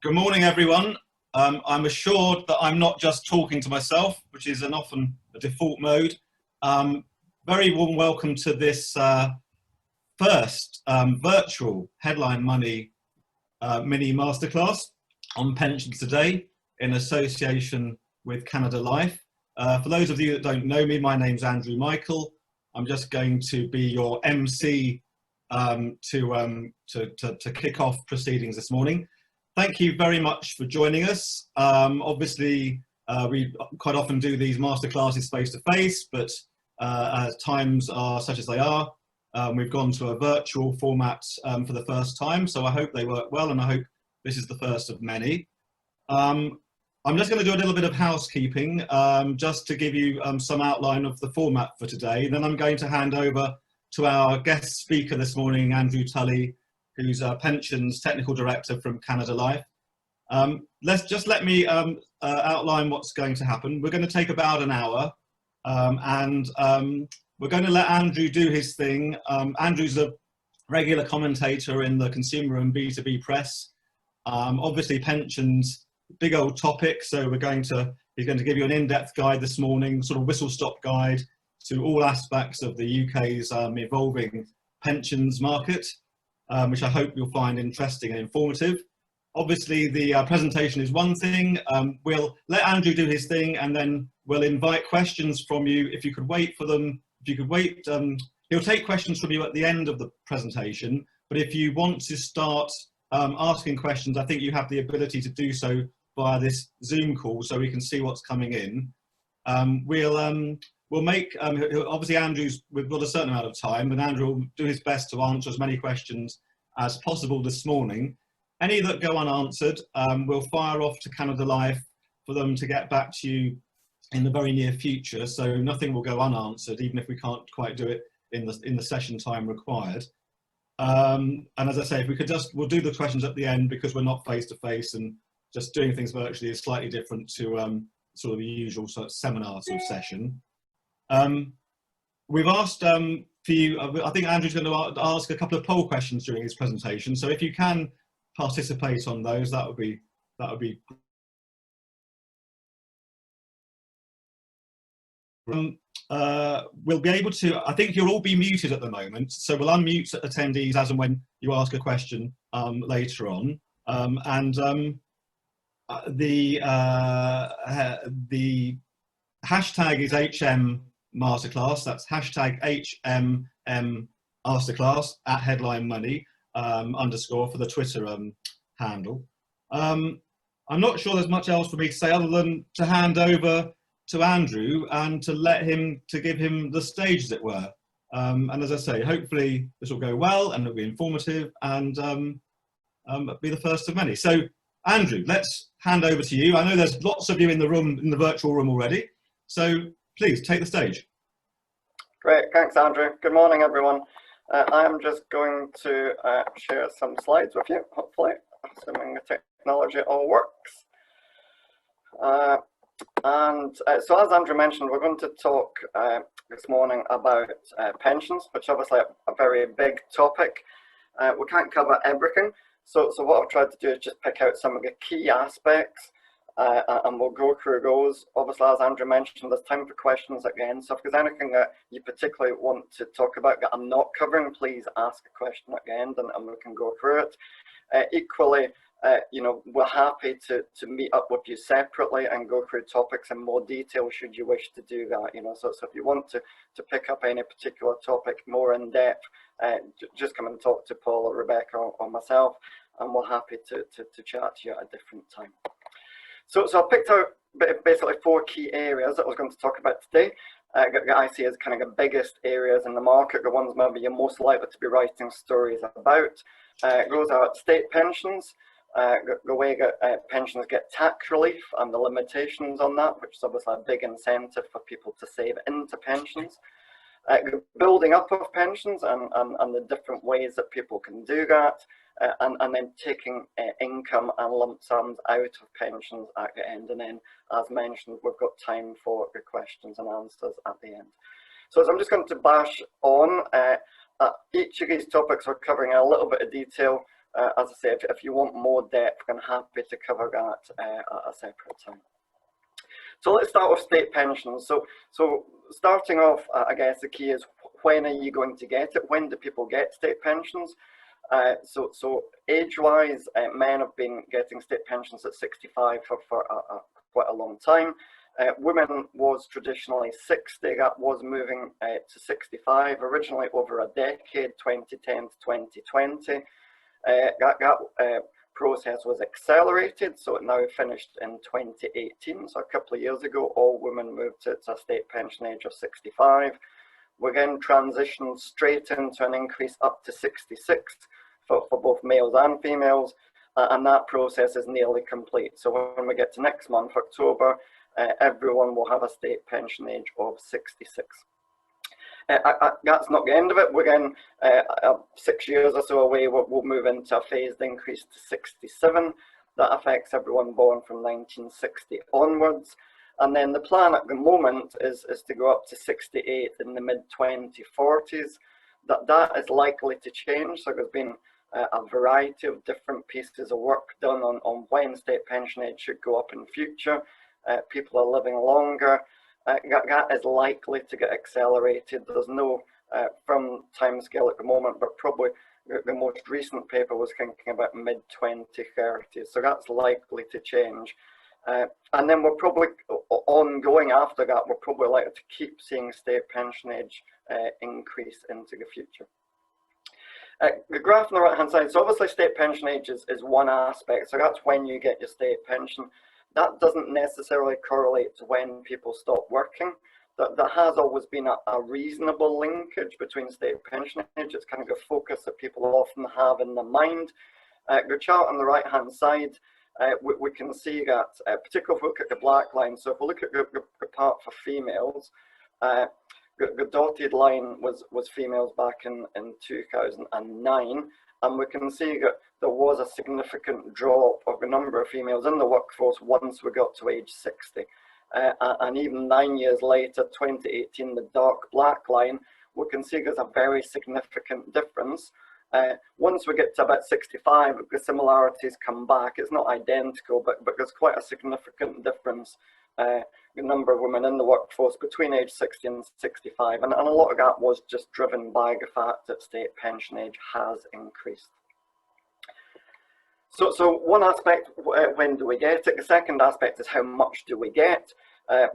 Good morning, everyone. I'm assured that I'm not just talking to myself, which is often a default mode. Very warm welcome to this first virtual Headline Money Mini-Masterclass on pensions today in association with Canada Life. For those of you that don't know me, my name's Andrew Michael. I'm just going to be your MC to kick off proceedings this morning. Thank you very much for joining us. Obviously, we quite often do these masterclasses face-to-face, but as times are such as they are, we've gone to a virtual format for the first time, so I hope they work well, and I hope this is the first of many. I'm just going to do a little bit of housekeeping, just to give you some outline of the format for today. Then I'm going to hand over to our guest speaker this morning, Andrew Tully, who's our Pensions Technical Director from Canada Life. Let me outline what's going to happen. We're going to take about an hour, and we're going to let Andrew do his thing. Andrew's a regular commentator in the consumer and B2B press. Obviously, pensions, big old topic, so he's going to give you an in-depth guide this morning, sort of whistle-stop guide to all aspects of the UK's evolving pensions market, which I hope you'll find interesting and informative. Obviously, the presentation is one thing. We'll let Andrew do his thing, and then we'll invite questions from you. If you could wait for them, he'll take questions from you at the end of the presentation. But if you want to start asking questions, I think you have the ability to do so via this Zoom call, so we can see what's coming in. We'll make, obviously we've got a certain amount of time, and Andrew will do his best to answer as many questions as possible this morning. Any that go unanswered, we'll fire off to Canada Life for them to get back to you in the very near future, so nothing will go unanswered, even if we can't quite do it in the session time required. And as I say, if we could we'll do the questions at the end, because we're not face-to-face, and just doing things virtually is slightly different to sort of the usual sort of seminar sort of session. We've asked for you, I think Andrew's going to ask a couple of poll questions during his presentation, so if you can participate on those, that would be we'll be able to, I think you'll all be muted at the moment, so we'll unmute attendees as and when you ask a question later on. The hashtag is HM Masterclass. That's hashtag HMM Masterclass at Headline Money _ for the Twitter handle. I'm not sure there's much else for me to say other than to hand over to Andrew and to give him the stage, as it were. And as I say, hopefully this will go well and it'll be informative and be the first of many. So Andrew, let's hand over to you. I know there's lots of you in the virtual room already, so please take the stage. Great, thanks Andrew. Good morning everyone. I am just going to share some slides with you, hopefully, assuming the technology all works. So as Andrew mentioned, we're going to talk this morning about pensions, which is obviously a very big topic. We can't cover everything, so what I've tried to do is just pick out some of the key aspects, and we'll go through those. Obviously, as Andrew mentioned, there's time for questions at the end, so if there's anything that you particularly want to talk about that I'm not covering, please ask a question at the end and we can go through it. Equally, you know, we're happy to meet up with you separately and go through topics in more detail should you wish to do that. You know, so if you want to pick up any particular topic more in depth, just come and talk to Paul or Rebecca or myself, and we're happy to chat to you at a different time. So I picked out basically 4 key areas that I was going to talk about today. That I see as kind of the biggest areas in the market, the ones maybe you're most likely to be writing stories about. Those are state pensions, the way that pensions get tax relief and the limitations on that, which is obviously a big incentive for people to save into pensions. The building up of pensions and the different ways that people can do that, and then taking income and lump sums out of pensions at the end. And then, as mentioned, we've got time for the questions and answers at the end. So I'm just going to bash on. Each of these topics are covering a little bit of detail. as I say, if you want more depth, I'm happy to cover that at a separate time. So let's start with state pensions. So starting off, I guess the key is, when are you going to get it? When do people get state pensions? So age-wise, men have been getting state pensions at 65 for quite a long time. Women was traditionally 60, that was moving to 65, originally over a decade, 2010 to 2020. That process was accelerated, so it now finished in 2018. So a couple of years ago, all women moved to a state pension age of 65. We then transitioned straight into an increase up to 66 for both males and females, and that process is nearly complete. So when we get to next month, October, everyone will have a state pension age of 66. That's not the end of it. We're again 6 years or so away. We'll move into a phased increase to 67. That affects everyone born from 1960 onwards. And then the plan at the moment is to go up to 68 in the mid-2040s. That is likely to change. So there's been a variety of different pieces of work done on when state pension age should go up in future. People are living longer. That is likely to get accelerated. There's no firm timescale at the moment, but probably the most recent paper was thinking about mid-2030s. So that's likely to change. And then we're probably ongoing after that, we're probably likely to keep seeing state pension age increase into the future. The graph on the right hand side, so obviously state pension age is one aspect, so that's when you get your state pension. That doesn't necessarily correlate to when people stop working. There has always been a reasonable linkage between state pension age. It's kind of a focus that people often have in their mind. The chart on the right hand side, we can see that, particularly if we look at the black line, so if we look at the part for females, the dotted line was females back in 2009, and we can see that there was a significant drop of the number of females in the workforce once we got to age 60. And even 9 years later, 2018, the dark black line, we can see there's a very significant difference. Once we get to about 65, the similarities come back. It's not identical, but there's quite a significant difference. The number of women in the workforce between age 60 and 65, and a lot of that was just driven by the fact that state pension age has increased. So one aspect, when do we get it? The second aspect is how much do we get?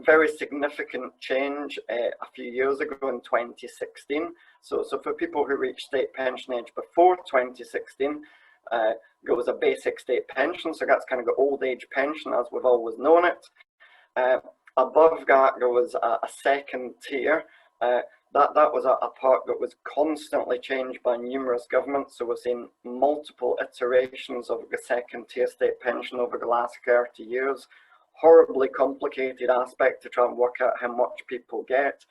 Very significant change a few years ago in 2016. So for people who reached state pension age before 2016, there was a basic state pension, so that's kind of the old age pension as we've always known it. Above that, there was a second tier. That was a part that was constantly changed by numerous governments. So we've seen multiple iterations of the second tier state pension over the last 30 years. Horribly complicated aspect to try and work out how much people get.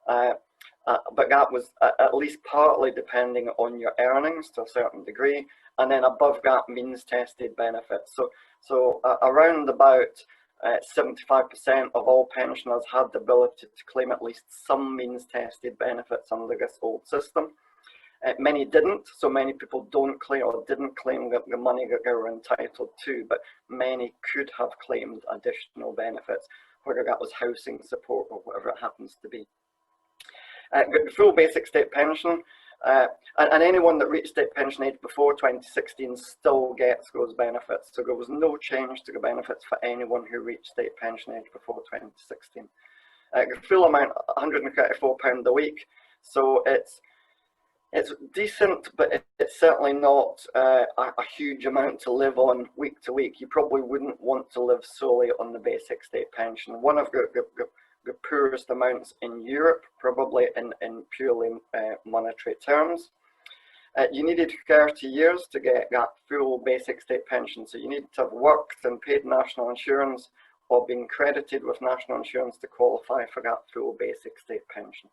But that was at least partly depending on your earnings to a certain degree. And then above that, means tested benefits. So around about 75% of all pensioners had the ability to claim at least some means tested benefits under this old system. Many didn't, so many people don't claim or didn't claim the money that they were entitled to, but many could have claimed additional benefits, whether that was housing support or whatever it happens to be. The full basic state pension, and anyone that reached state pension age before 2016 still gets those benefits. So there was no change to the benefits for anyone who reached state pension age before 2016. The full amount, £134 a week. So it's decent, but it's certainly not a huge amount to live on week to week. You probably wouldn't want to live solely on the basic state pension. One of the poorest amounts in Europe, probably in purely monetary terms. You needed 30 years to get that full basic state pension. So you need to have worked and paid national insurance or been credited with national insurance to qualify for that full basic state pension.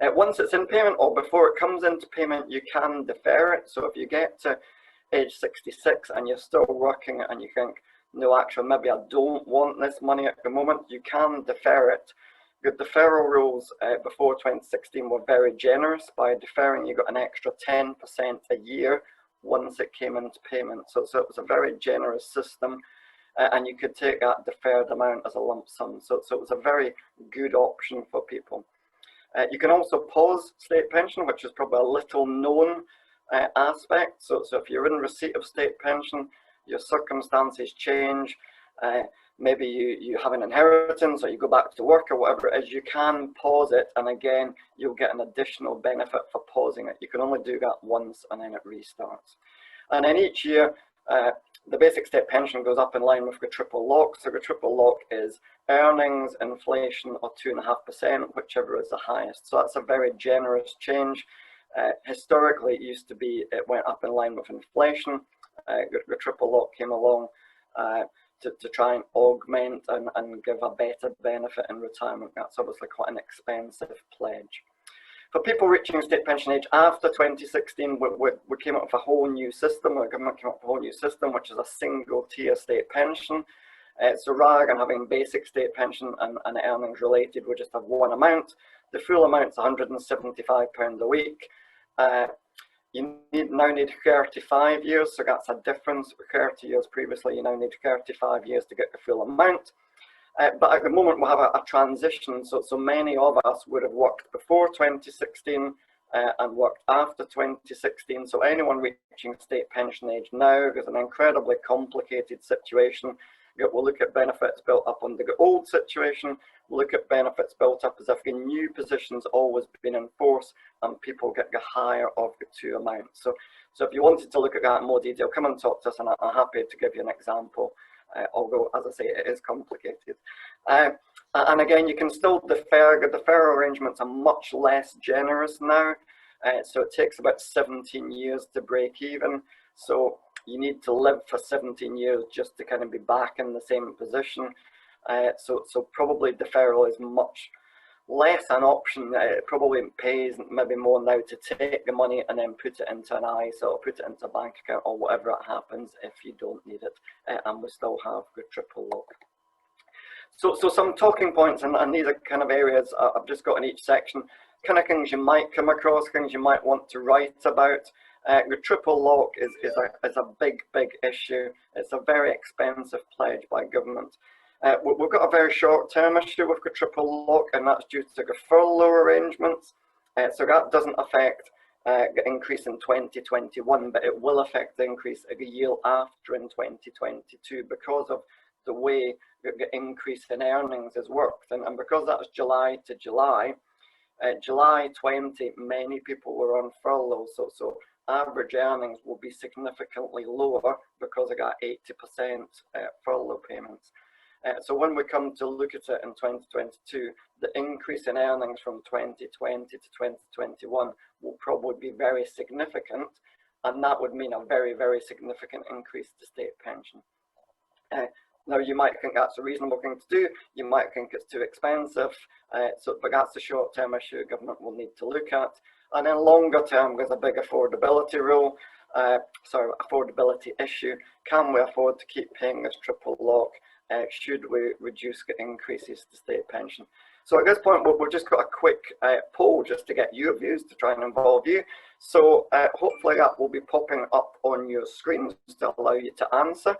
Once it's in payment or before it comes into payment, you can defer it. So if you get to age 66 and you're still working and you think, no, actually, maybe I don't want this money at the moment, you can defer it. The deferral rules before 2016 were very generous. By deferring, you got an extra 10% a year once it came into payment. So it was a very generous system, and you could take that deferred amount as a lump sum. So it was a very good option for people. You can also pause state pension, which is probably a little known aspect. So if you're in receipt of state pension, your circumstances change, maybe you have an inheritance or you go back to work or whatever it is, you can pause it, and again you'll get an additional benefit for pausing it. You can only do that once and then it restarts. And then each year the basic state pension goes up in line with the triple lock. So the triple lock is earnings, inflation, or 2.5%, whichever is the highest. So that's a very generous change. Historically, it used to be it went up in line with inflation. The triple lock came along to try and augment and give a better benefit in retirement. That's obviously quite an expensive pledge. For people reaching state pension age after 2016, we came up with a whole new system. The government came up with a whole new system, which is a single tier state pension. So rather than having basic state pension and earnings related, we just have one amount. The full amount's £175 a week. You now need 35 years, so that's a difference. 30 years previously, you now need 35 years to get the full amount. But at the moment we have a transition, so many of us would have worked before 2016 and worked after 2016. So anyone reaching state pension age now is an incredibly complicated situation. We'll look at benefits built up under the old situation. We'll look at benefits built up as if the new position's always been in force and people get the higher of the two amounts. So if you wanted to look at that in more detail, come and talk to us, and I'm happy to give you an example. Although, as I say, it is complicated. And again, you can still defer. The defer arrangements are much less generous now. So it takes about 17 years to break even. So you need to live for 17 years just to kind of be back in the same position. So probably deferral is much less an option. It probably pays maybe more now to take the money and then put it into an ISA or put it into a bank account or whatever it happens if you don't need it, and we still have good triple lock. So some talking points, and these are kind of areas I've just got in each section, kind of things you might come across, things you might want to write about. The triple lock is a big issue. It's a very expensive pledge by government. We've got a very short-term issue with the triple lock, and that's due to the furlough arrangements. So that doesn't affect the increase in 2021, but it will affect the increase a year after in 2022 because of the way the increase in earnings is worked. And because that's July to July, July 20, many people were on furlough, so average earnings will be significantly lower because I got 80% furlough payments. So when we come to look at it in 2022, the increase in earnings from 2020 to 2021 will probably be very significant, and that would mean a very significant increase to state pension. Now you might think that's a reasonable thing to do, you might think it's too expensive, but that's a short-term issue government will need to look at. And then longer term, there's a big affordability rule, affordability issue. Can we afford to keep paying this triple lock? Should we reduce the increases to state pension? So at this point, we've just got a quick poll just to get your views, to try and involve you. So hopefully that will be popping up on your screens to allow you to answer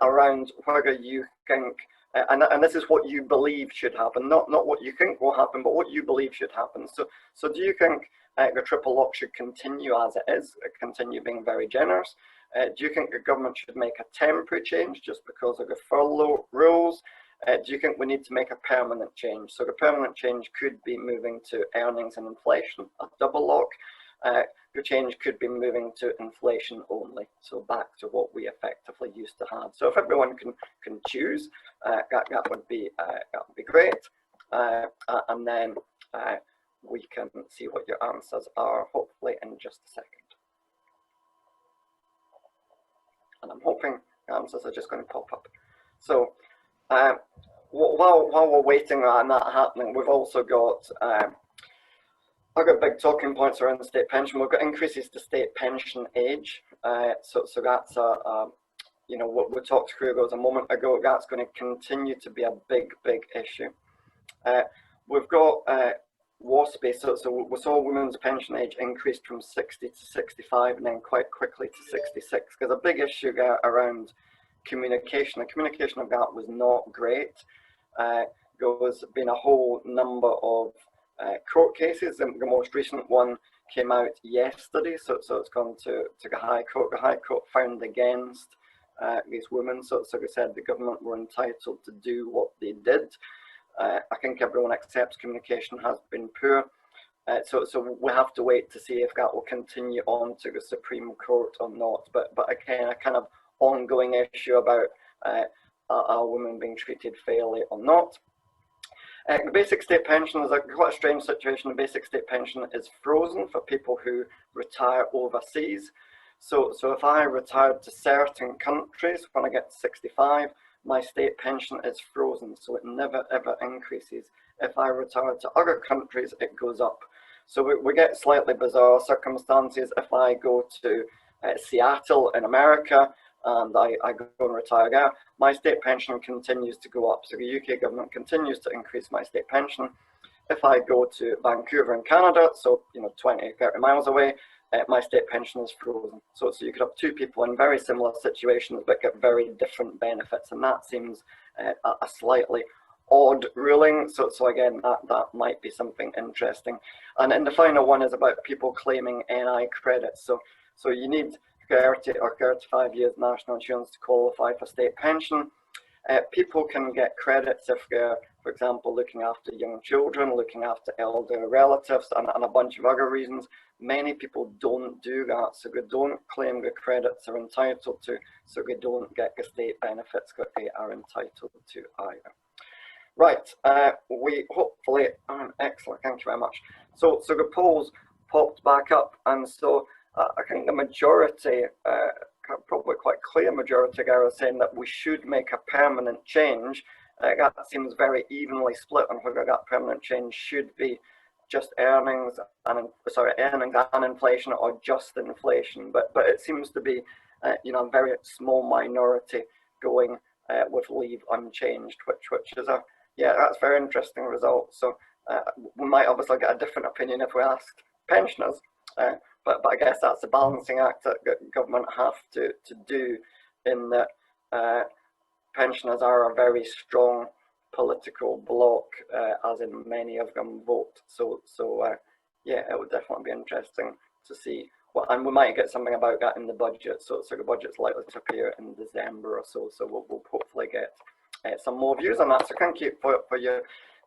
around whether you think, and this is what you believe should happen, not what you think will happen, but what you believe should happen. So do you think the triple lock should continue as it is, continue being very generous? Do you think the government should make a temporary change just because of the furlough rules? Do you think we need to make a permanent change? So the permanent change could be moving to earnings and inflation, a double lock. The change could be moving to inflation only, so back to what we effectively used to have. So if everyone can choose, that would be great, and then we can see what your answers are, hopefully in just a second. And I'm hoping the answers are just going to pop up. So while we're waiting on that happening, we've also got I've got big talking points around the state pension. We've got increases to state pension age. So that's what we talked through those a moment ago. That's going to continue to be a big issue. We've got waspy. So we saw women's pension age increased from 60 to 65 and then quite quickly to 66, because a big issue around communication. The communication of that was not great. There's been a whole number of court cases. The most recent one came out yesterday, so it's gone to the High Court. The High Court found against these women, so they said the government were entitled to do what they did. I think everyone accepts communication has been poor, so we have to wait to see if that will continue on to the Supreme Court or not. But again, a kind of ongoing issue about are women being treated fairly or not. The basic state pension is quite a strange situation. The basic state pension is frozen for people who retire overseas. So if I retired to certain countries when I get to 65, my state pension is frozen, so it never ever increases. If I retire to other countries, it goes up. So we get slightly bizarre circumstances. If I go to Seattle in America and I go and retire there, my state pension continues to go up. So the UK government continues to increase my state pension. If I go to Vancouver in Canada, so 20, 30 miles away, my state pension is frozen. So you could have two people in very similar situations but get very different benefits, and that seems a slightly odd ruling. So again, that might be something interesting. And then the final one is about people claiming NI credits. So you need 30 or 35 years national insurance to qualify for state pension. People can get credits if they're, for example, looking after young children, looking after elder relatives, and a bunch of other reasons. Many people don't do that, so they don't claim the credits they're entitled to, so they don't get the state benefits that they are entitled to either. Right, we hopefully, excellent, thank you very much. So the polls popped back up, and so I think the majority, probably quite clear majority, are saying that we should make a permanent change. That seems very evenly split on whether that permanent change should be just earnings and inflation, or just inflation. But it seems to be a very small minority going with leave unchanged, which is that's a very interesting result. So we might obviously get a different opinion if we asked pensioners. But I guess that's a balancing act that government have to do, in that pensioners are a very strong political bloc, as in many of them vote. So it would definitely be interesting to see. And we might get something about that in the budget. So the budget's likely to appear in December or so. So we'll hopefully get some more views on that. So thank you for your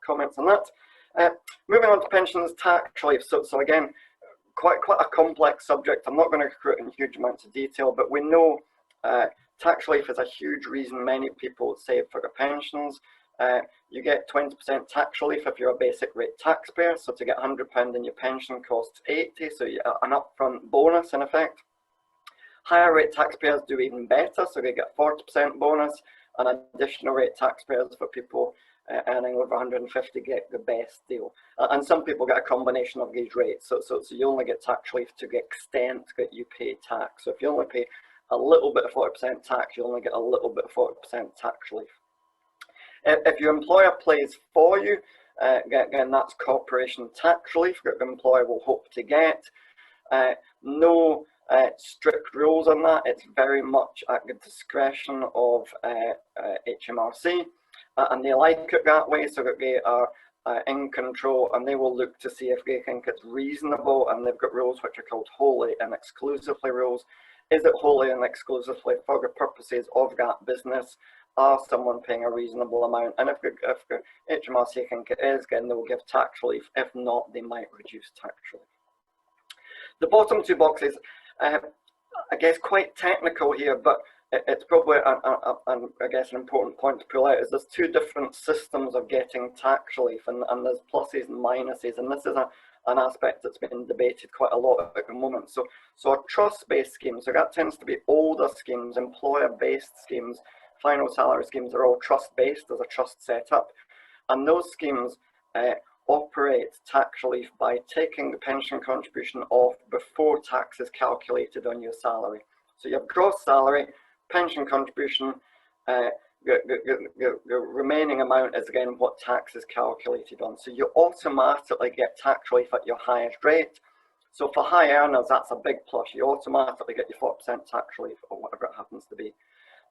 comments on that. Moving on to pensions tax relief. So again, quite a complex subject. I'm not going to go in huge amounts of detail, but we know tax relief is a huge reason many people save for their pensions. You get 20% tax relief if you're a basic rate taxpayer. So to get £100 in your pension costs 80, so an upfront bonus in effect. Higher rate taxpayers do even better, so they get 40% bonus, and additional rate taxpayers for people earning over 150 get the best deal. And some people get a combination of these rates. So you only get tax relief to the extent that you pay tax. So if you only pay a little bit of 40% tax, you only get a little bit of 40% tax relief. If your employer pays for you, again, that's corporation tax relief that the employer will hope to get. No strict rules on that. It's very much at the discretion of HMRC. And they like it that way, so that they are in control, and they will look to see if they think it's reasonable, and they've got rules which are called wholly and exclusively rules. Is it wholly and exclusively for the purposes of that business? Are someone paying a reasonable amount? And if the HMRC think it is, then they will give tax relief. If not, they might reduce tax relief. The bottom two boxes, I guess quite technical here, but it's probably, I guess, an important point to pull out is there's two different systems of getting tax relief, and there's pluses and minuses, and this is an aspect that's been debated quite a lot at the moment. So a trust-based scheme, so that tends to be older schemes, employer-based schemes, final salary schemes are all trust-based, there's a trust set up, and those schemes operate tax relief by taking the pension contribution off before tax is calculated on your salary. So you have gross salary, pension contribution, the remaining amount is again what tax is calculated on. So you automatically get tax relief at your highest rate. So for high earners, that's a big plus. You automatically get your 4% tax relief or whatever it happens to be.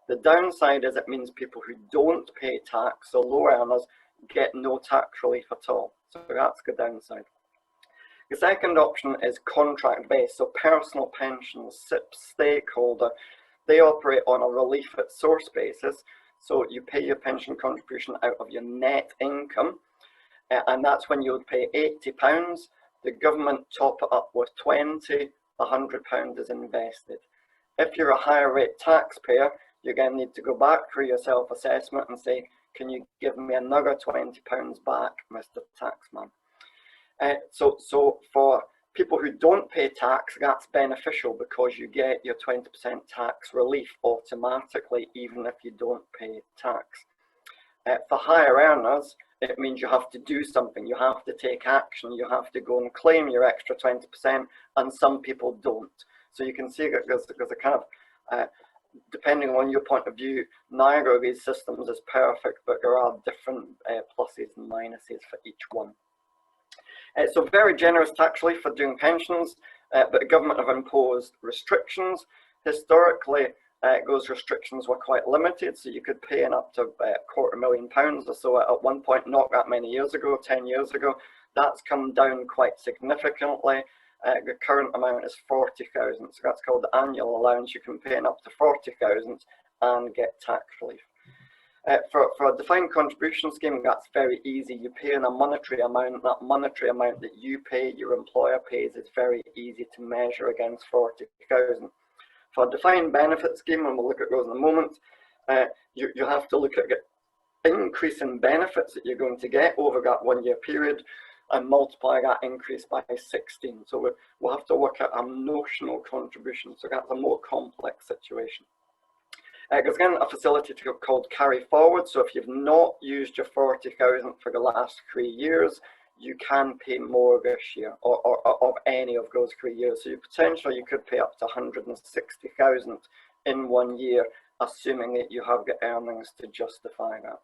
The downside is it means people who don't pay tax, so low earners, get no tax relief at all. So that's the downside. The second option is contract-based, so personal pensions, SIP stakeholder, they operate on a relief at source basis. So you pay your pension contribution out of your net income, and that's when you would pay £80. The government top it up with 20, £100 is invested. If you're a higher rate taxpayer, you again need to go back through your self-assessment and say, can you give me another £20 back, Mr. Taxman? So for people who don't pay tax, that's beneficial because you get your 20% tax relief automatically, even if you don't pay tax. For higher earners, it means you have to do something. You have to take action. You have to go and claim your extra 20%, and some people don't. So you can see that there's a kind of, depending on your point of view, neither of these systems is perfect, but there are different pluses and minuses for each one. So very generous tax relief for doing pensions, but the government have imposed restrictions. Historically, those restrictions were quite limited, so you could pay in up to £250,000 or so at one point, not that many years ago, 10 years ago. That's come down quite significantly. The current amount is 40,000, so that's called the annual allowance. You can pay in up to 40,000 and get tax relief. For a defined contribution scheme, that's very easy. You pay in a monetary amount. That monetary amount that you pay, your employer pays, is very easy to measure against 40,000. For a defined benefit scheme, and we'll look at those in a moment, you have to look at the increase in benefits that you're going to get over that 1 year period and multiply that increase by 16. So we'll have to work out a notional contribution. So that's a more complex situation. There's again a facility called carry forward. So if you've not used your 40,000 for the last 3 years, you can pay more this year, or of any of those 3 years. So you could pay up to 160,000 in 1 year, assuming that you have the earnings to justify that.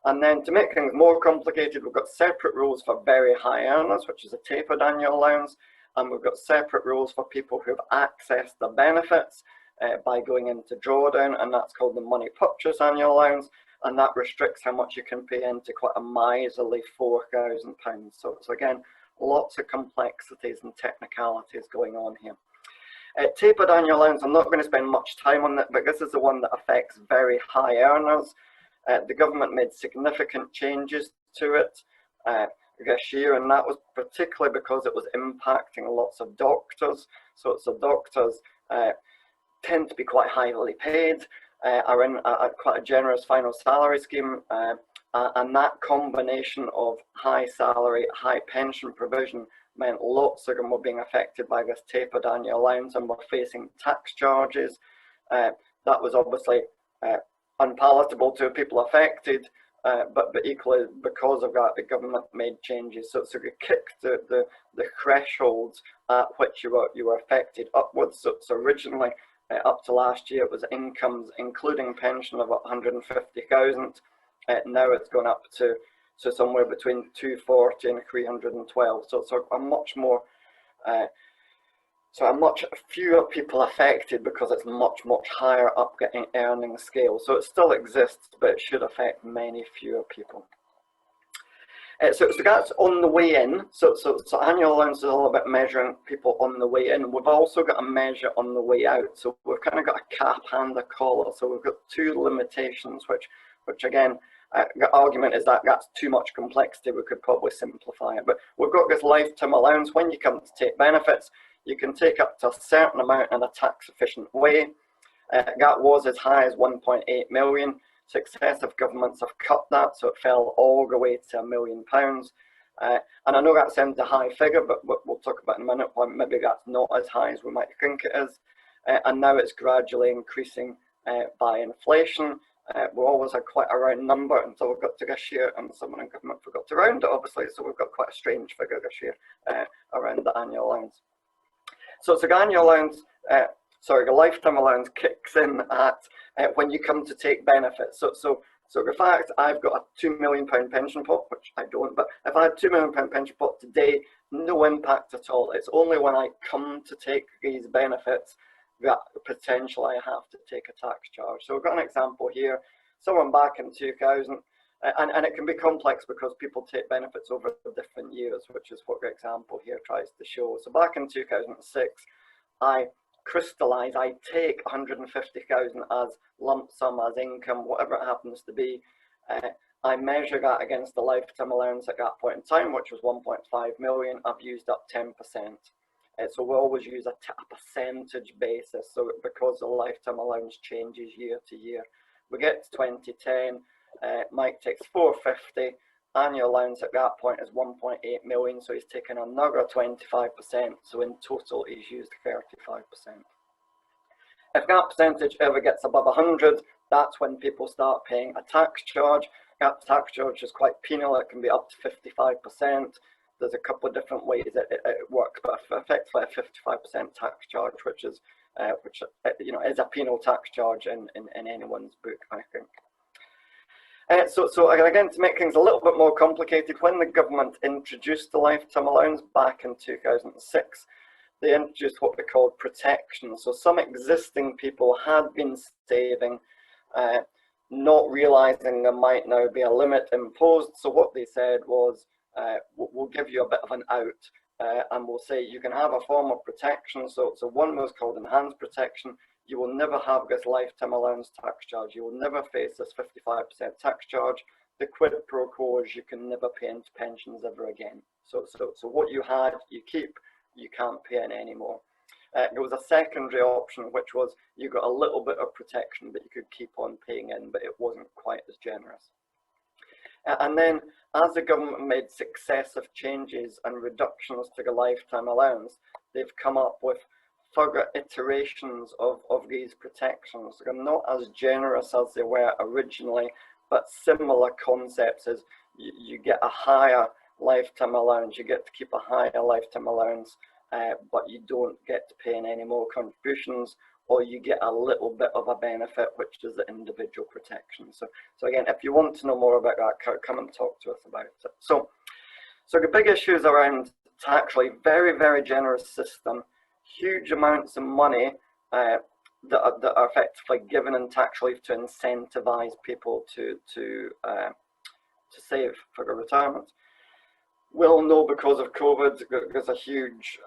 And then to make things more complicated, we've got separate rules for very high earners, which is a tapered annual allowance, and we've got separate rules for people who've accessed the benefits by going into drawdown, and that's called the money purchase annual allowance, and that restricts how much you can pay into quite a miserly £4,000. So again, lots of complexities and technicalities going on here. Tapered annual allowance, I'm not going to spend much time on that, but this is the one that affects very high earners. The government made significant changes to it this year, and that was particularly because it was impacting lots of doctors. So doctors tend to be quite highly paid, are in quite a generous final salary scheme, and that combination of high salary, high pension provision meant lots of them were being affected by this tapered annual allowance and were facing tax charges. That was obviously unpalatable to people affected, but equally because of that, the government made changes. So they kicked the thresholds at which you were affected upwards. So originally, up to last year, it was incomes including pension of 150,000. Now it's gone up to somewhere between 240 and 312. So a much more so a much fewer people affected because it's much higher up getting earning scale. So it still exists, but it should affect many fewer people. So that's on the way in. So annual allowance is all about measuring people on the way in. We've also got a measure on the way out. So we've kind of got a cap and a collar. So we've got two limitations, which again, the argument is that that's too much complexity. We could probably simplify it. But we've got this lifetime allowance. When you come to take benefits, you can take up to a certain amount in a tax efficient way. That was as high as 1.8 million. Successive governments have cut that, so it fell all the way to £1 million. And I know that sounds a high figure, but we'll talk about in a minute why maybe that's not as high as we might think it is. And now it's gradually increasing by inflation. We always had quite a round number until we got to this year, and someone in government forgot to round it, obviously, so we've got quite a strange figure this year around the annual allowance. So the annual allowance, the lifetime allowance kicks in at when you come to take benefits. So the fact I've got a £2 million pension pot, which I don't, but if I had £2 million pension pot today, no impact at all. It's only when I come to take these benefits that potentially I have to take a tax charge. So we've got an example here, someone back in 2000, and it can be complex because people take benefits over different years, which is what the example here tries to show. So back in 2006, I crystallize, I take 150,000 as lump sum, as income, whatever it happens to be. I measure that against the lifetime allowance at that point in time, which was 1.5 million. I've used up 10%. So we always use a percentage basis, so because the lifetime allowance changes year to year. We get to 2010, Mike takes 450, annual allowance at that point is 1.8 million, so he's taken another 25%, so in total he's used 35%. If that percentage ever gets above 100, that's when people start paying a tax charge. That tax charge is quite penal, it can be up to 55%. There's a couple of different ways it works, but effectively a 55% tax charge, which is is a penal tax charge in anyone's book, I think. So again, to make things a little bit more complicated, when the government introduced the lifetime allowance back in 2006, they introduced what they called protection. So some existing people had been saving, not realizing there might now be a limit imposed. So what they said was, we'll give you a bit of an out, and we'll say you can have a form of protection. So one was called enhanced protection. You will never have this lifetime allowance tax charge. You will never face this 55% tax charge. The quid pro quo is you can never pay into pensions ever again. So what you had, you keep, you can't pay in anymore. There was a secondary option, which was you got a little bit of protection, but you could keep on paying in, but it wasn't quite as generous. And then as the government made successive changes and reductions to the lifetime allowance, they've come up with further iterations of these protections. They're not as generous as they were originally, but similar concepts as you get a higher lifetime allowance, you get to keep a higher lifetime allowance, but you don't get to pay in any more contributions, or you get a little bit of a benefit, which is the individual protection. So again, if you want to know more about that, come and talk to us about it. So the big issues around tax relief, very, very generous system, huge amounts of money that are effectively given in tax relief to incentivize people to save for their retirement. We'll know because of COVID, there's a huge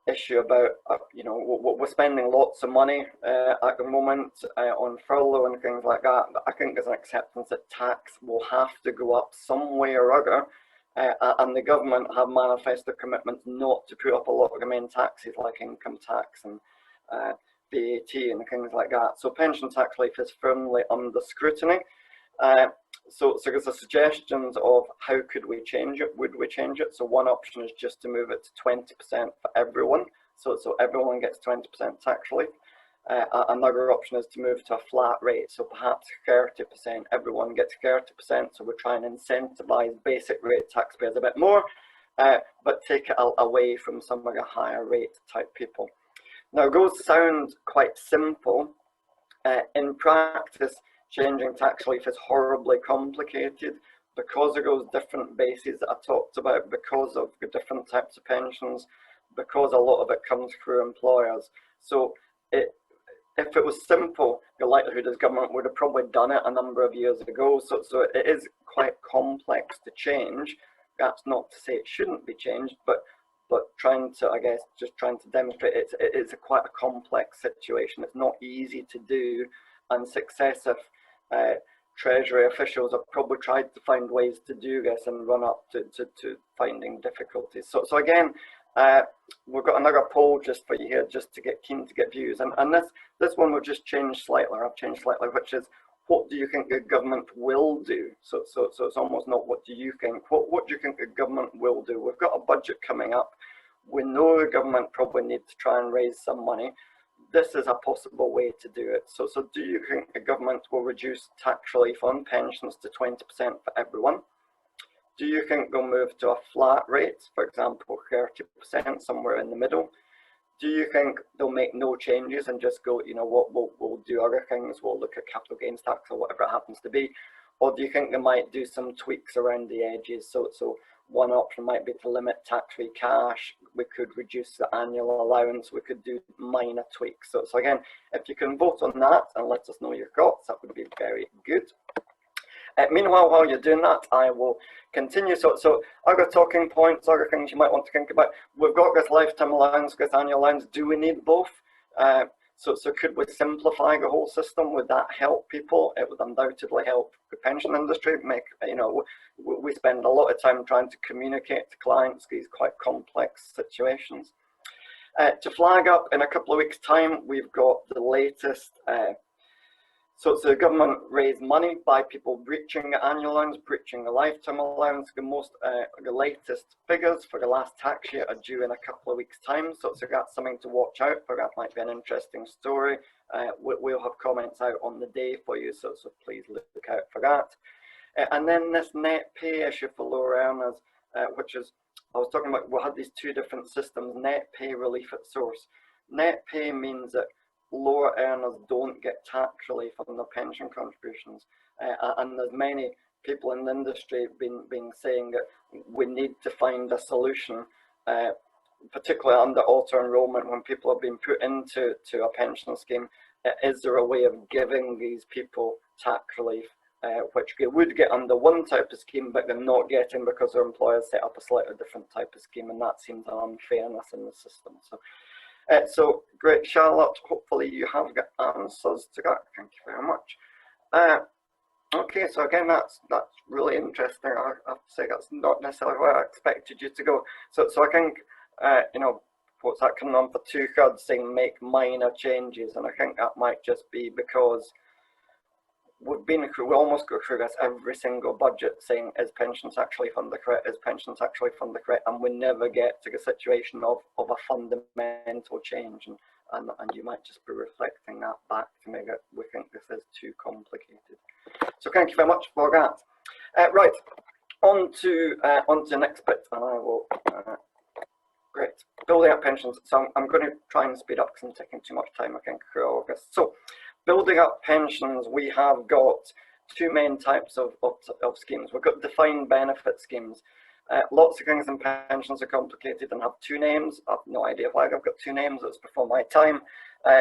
issue about, we're spending lots of money at the moment on furlough and things like that. But I think there's an acceptance that tax will have to go up some way or other, and the government have manifested a commitment not to put up a lot of the main taxes like income tax and VAT and things like that. So pension tax relief is firmly under scrutiny. So there's a suggestions of how could we change it, would we change it? So one option is just to move it to 20% for everyone, so everyone gets 20% tax relief. Another option is to move to a flat rate, so perhaps 30%, everyone gets 30%, so we're trying to incentivize basic rate taxpayers a bit more, but take it away from some of the higher rate type people. Now those sound quite simple. In practice, changing tax relief is horribly complicated because of those different bases that I talked about, because of the different types of pensions, because a lot of it comes through employers. So if it was simple, the likelihood is government would have probably done it a number of years ago. So it is quite complex to change. That's not to say it shouldn't be changed, but trying to, I guess, just trying to demonstrate it is quite a complex situation. It's not easy to do, and successive Treasury officials have probably tried to find ways to do this and run up to finding difficulties. So again, we've got another poll just for you here, just to get keen to get views. And this one will just change slightly, or I've changed slightly, which is, what do you think the government will do? So it's almost not what do you think, what do you think the government will do? We've got a budget coming up. We know the government probably needs to try and raise some money. This is a possible way to do it. So do you think the government will reduce tax relief on pensions to 20% for everyone? Do you think they'll move to a flat rate, for example, 30%, somewhere in the middle? Do you think they'll make no changes and just go, you know what, we'll do other things, we'll look at capital gains tax or whatever it happens to be? Or do you think they might do some tweaks around the edges? So one option might be to limit tax-free cash. We could reduce the annual allowance. We could do minor tweaks. So again, if you can vote on that and let us know your thoughts, that would be very good. Meanwhile, while you're doing that, I will continue. So other talking points, other things you might want to think about. We've got this lifetime allowance, this annual allowance. Do we need both? So could we simplify the whole system? Would that help people? It would undoubtedly help the pension industry. We spend a lot of time trying to communicate to clients these quite complex situations. To flag up, in a couple of weeks' time, we've got the latest. So the government raised money by people breaching the annual allowance, breaching the lifetime allowance. The latest figures for the last tax year are due in a couple of weeks' time. So that's something to watch out for. That might be an interesting story. We'll have comments out on the day for you, so please look out for that. And then this net pay issue for lower earners, which is, I was talking about, we had these two different systems, net pay relief at source. Net pay means that lower earners don't get tax relief on their pension contributions, and there's many people in the industry been saying that we need to find a solution, particularly under auto enrollment when people have been put into a pension scheme. Is there a way of giving these people tax relief, which they would get under one type of scheme, but they're not getting because their employers set up a slightly different type of scheme, and that seems an unfairness in the system. So great, Charlotte. Hopefully you have got answers to that. Thank you very much. Okay, so again, that's really interesting. I have to say that's not necessarily where I expected you to go. So I think what's that coming on for 2/3 saying make minor changes, and I think that might just be because we almost go through this every single budget saying, is pensions actually funded correct, is pensions actually funded correct, and we never get to the situation of a fundamental change, and you might just be reflecting that back to me that we think this is too complicated. So thank you very much for that. Right, on to the next bit, and I will, great, building up pensions. So I'm going to try and speed up because I'm taking too much time, I think, through all of this. So building up pensions, we have got two main types of schemes. We've got defined benefit schemes. Lots of things in pensions are complicated and have two names. I have no idea why they've got two names. It's before my time.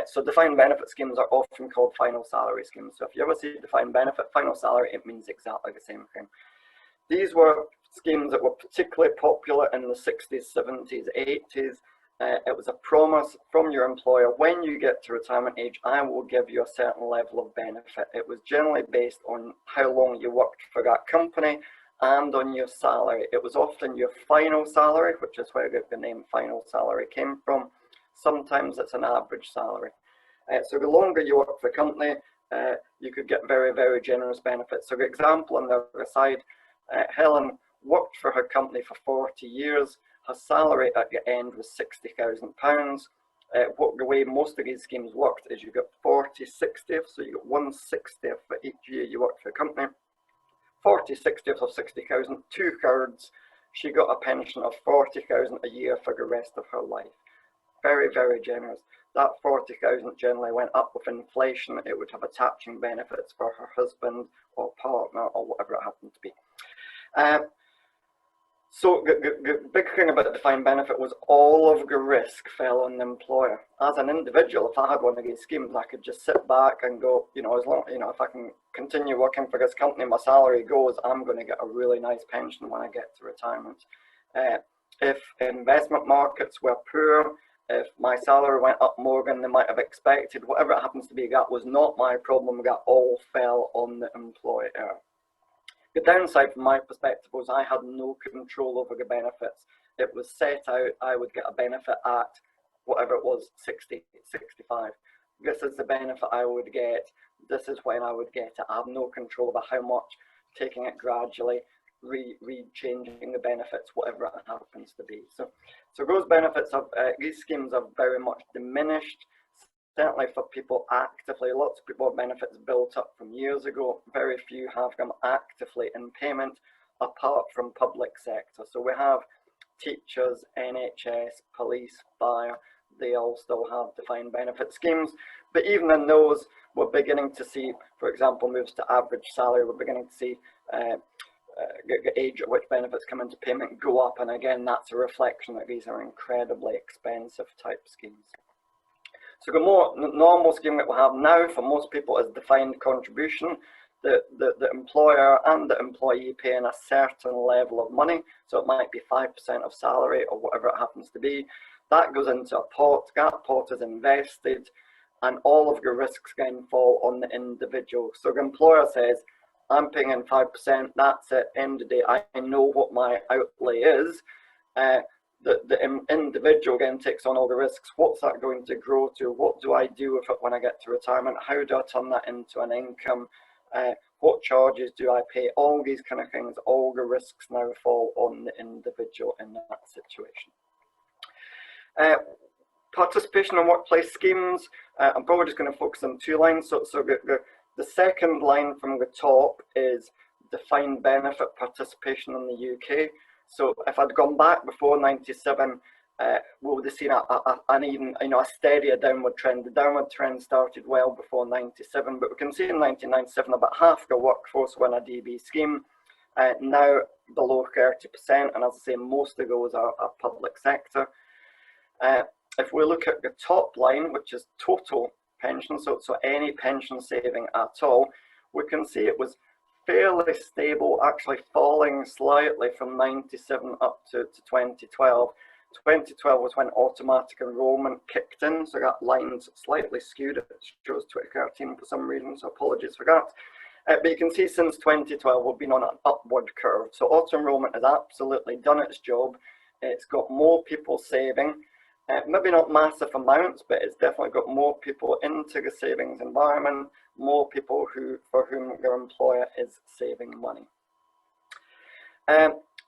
So defined benefit schemes are often called final salary schemes. So if you ever see defined benefit, final salary, it means exactly the same thing. These were schemes that were particularly popular in the 60s, 70s, 80s. It was a promise from your employer, when you get to retirement age, I will give you a certain level of benefit. It was generally based on how long you worked for that company and on your salary. It was often your final salary, which is where the name final salary came from. Sometimes it's an average salary. So the longer you work for the company, you could get very, very generous benefits. So the example on the other side, Helen worked for her company for 40 years. Her salary at the end was £60,000. The way most of these schemes worked is you got 40/60ths, so you got 1/60th for each year you worked for a company. 40/60ths of 60,000, 2/3. She got a pension of 40,000 a year for the rest of her life. Very, very generous. That 40,000 generally went up with inflation. It would have attaching benefits for her husband or partner or whatever it happened to be. So the big thing about the defined benefit was all of the risk fell on the employer. As an individual, if I had one of these schemes, I could just sit back and go, as long, if I can continue working for this company, my salary goes, I'm going to get a really nice pension when I get to retirement. If investment markets were poor, if my salary went up more than they might have expected, whatever it happens to be, that was not my problem. That all fell on the employer. The downside from my perspective was I had no control over the benefits. It was set out, I would get a benefit at whatever it was, 60, 65. This is the benefit I would get. This is when I would get it. I have no control over how much, taking it gradually, re-changing the benefits, whatever it happens to be. So those benefits of these schemes are very much diminished. Certainly for people actively, lots of people have benefits built up from years ago. Very few have them actively in payment, apart from public sector. So we have teachers, NHS, police, fire. they all still have defined benefit schemes. But even in those, we're beginning to see, for example, moves to average salary. We're beginning to see the age at which benefits come into payment go up, and again, that's a reflection that these are incredibly expensive type schemes. So the more normal scheme that we have now for most people is defined contribution. The employer and the employee pay in a certain level of money, so it might be 5% of salary or whatever it happens to be. That goes into a pot, that pot is invested, and all of your risks then fall on the individual. So the employer says, I'm paying in 5%, that's it, end of the day, I know what my outlay is. The individual again takes on all the risks. What's that going to grow to? What do I do with it when I get to retirement? How do I turn that into an income? What charges do I pay? All these kind of things, all the risks now fall on the individual in that situation. Participation in workplace schemes, I'm probably just going to focus on two lines. So the second line from the top is defined benefit participation in the UK. So if I'd gone back before 97, we would have seen an even, a steadier downward trend. The downward trend started well before 97, but we can see in 1997 about half the workforce were in a DB scheme, now below 30%, and as I say, most of those are public sector. If we look at the top line, which is total pension, so any pension saving at all, we can see it was fairly stable, actually falling slightly from 97 up to 2012. 2012 was when automatic enrolment kicked in, so that line's slightly skewed. It shows 2013 for some reason, so apologies for that. But you can see since 2012 we've been on an upward curve. So auto enrolment has absolutely done its job. It's got more people saving, maybe not massive amounts, but it's definitely got more people into the savings environment, more people for whom their employer is saving money.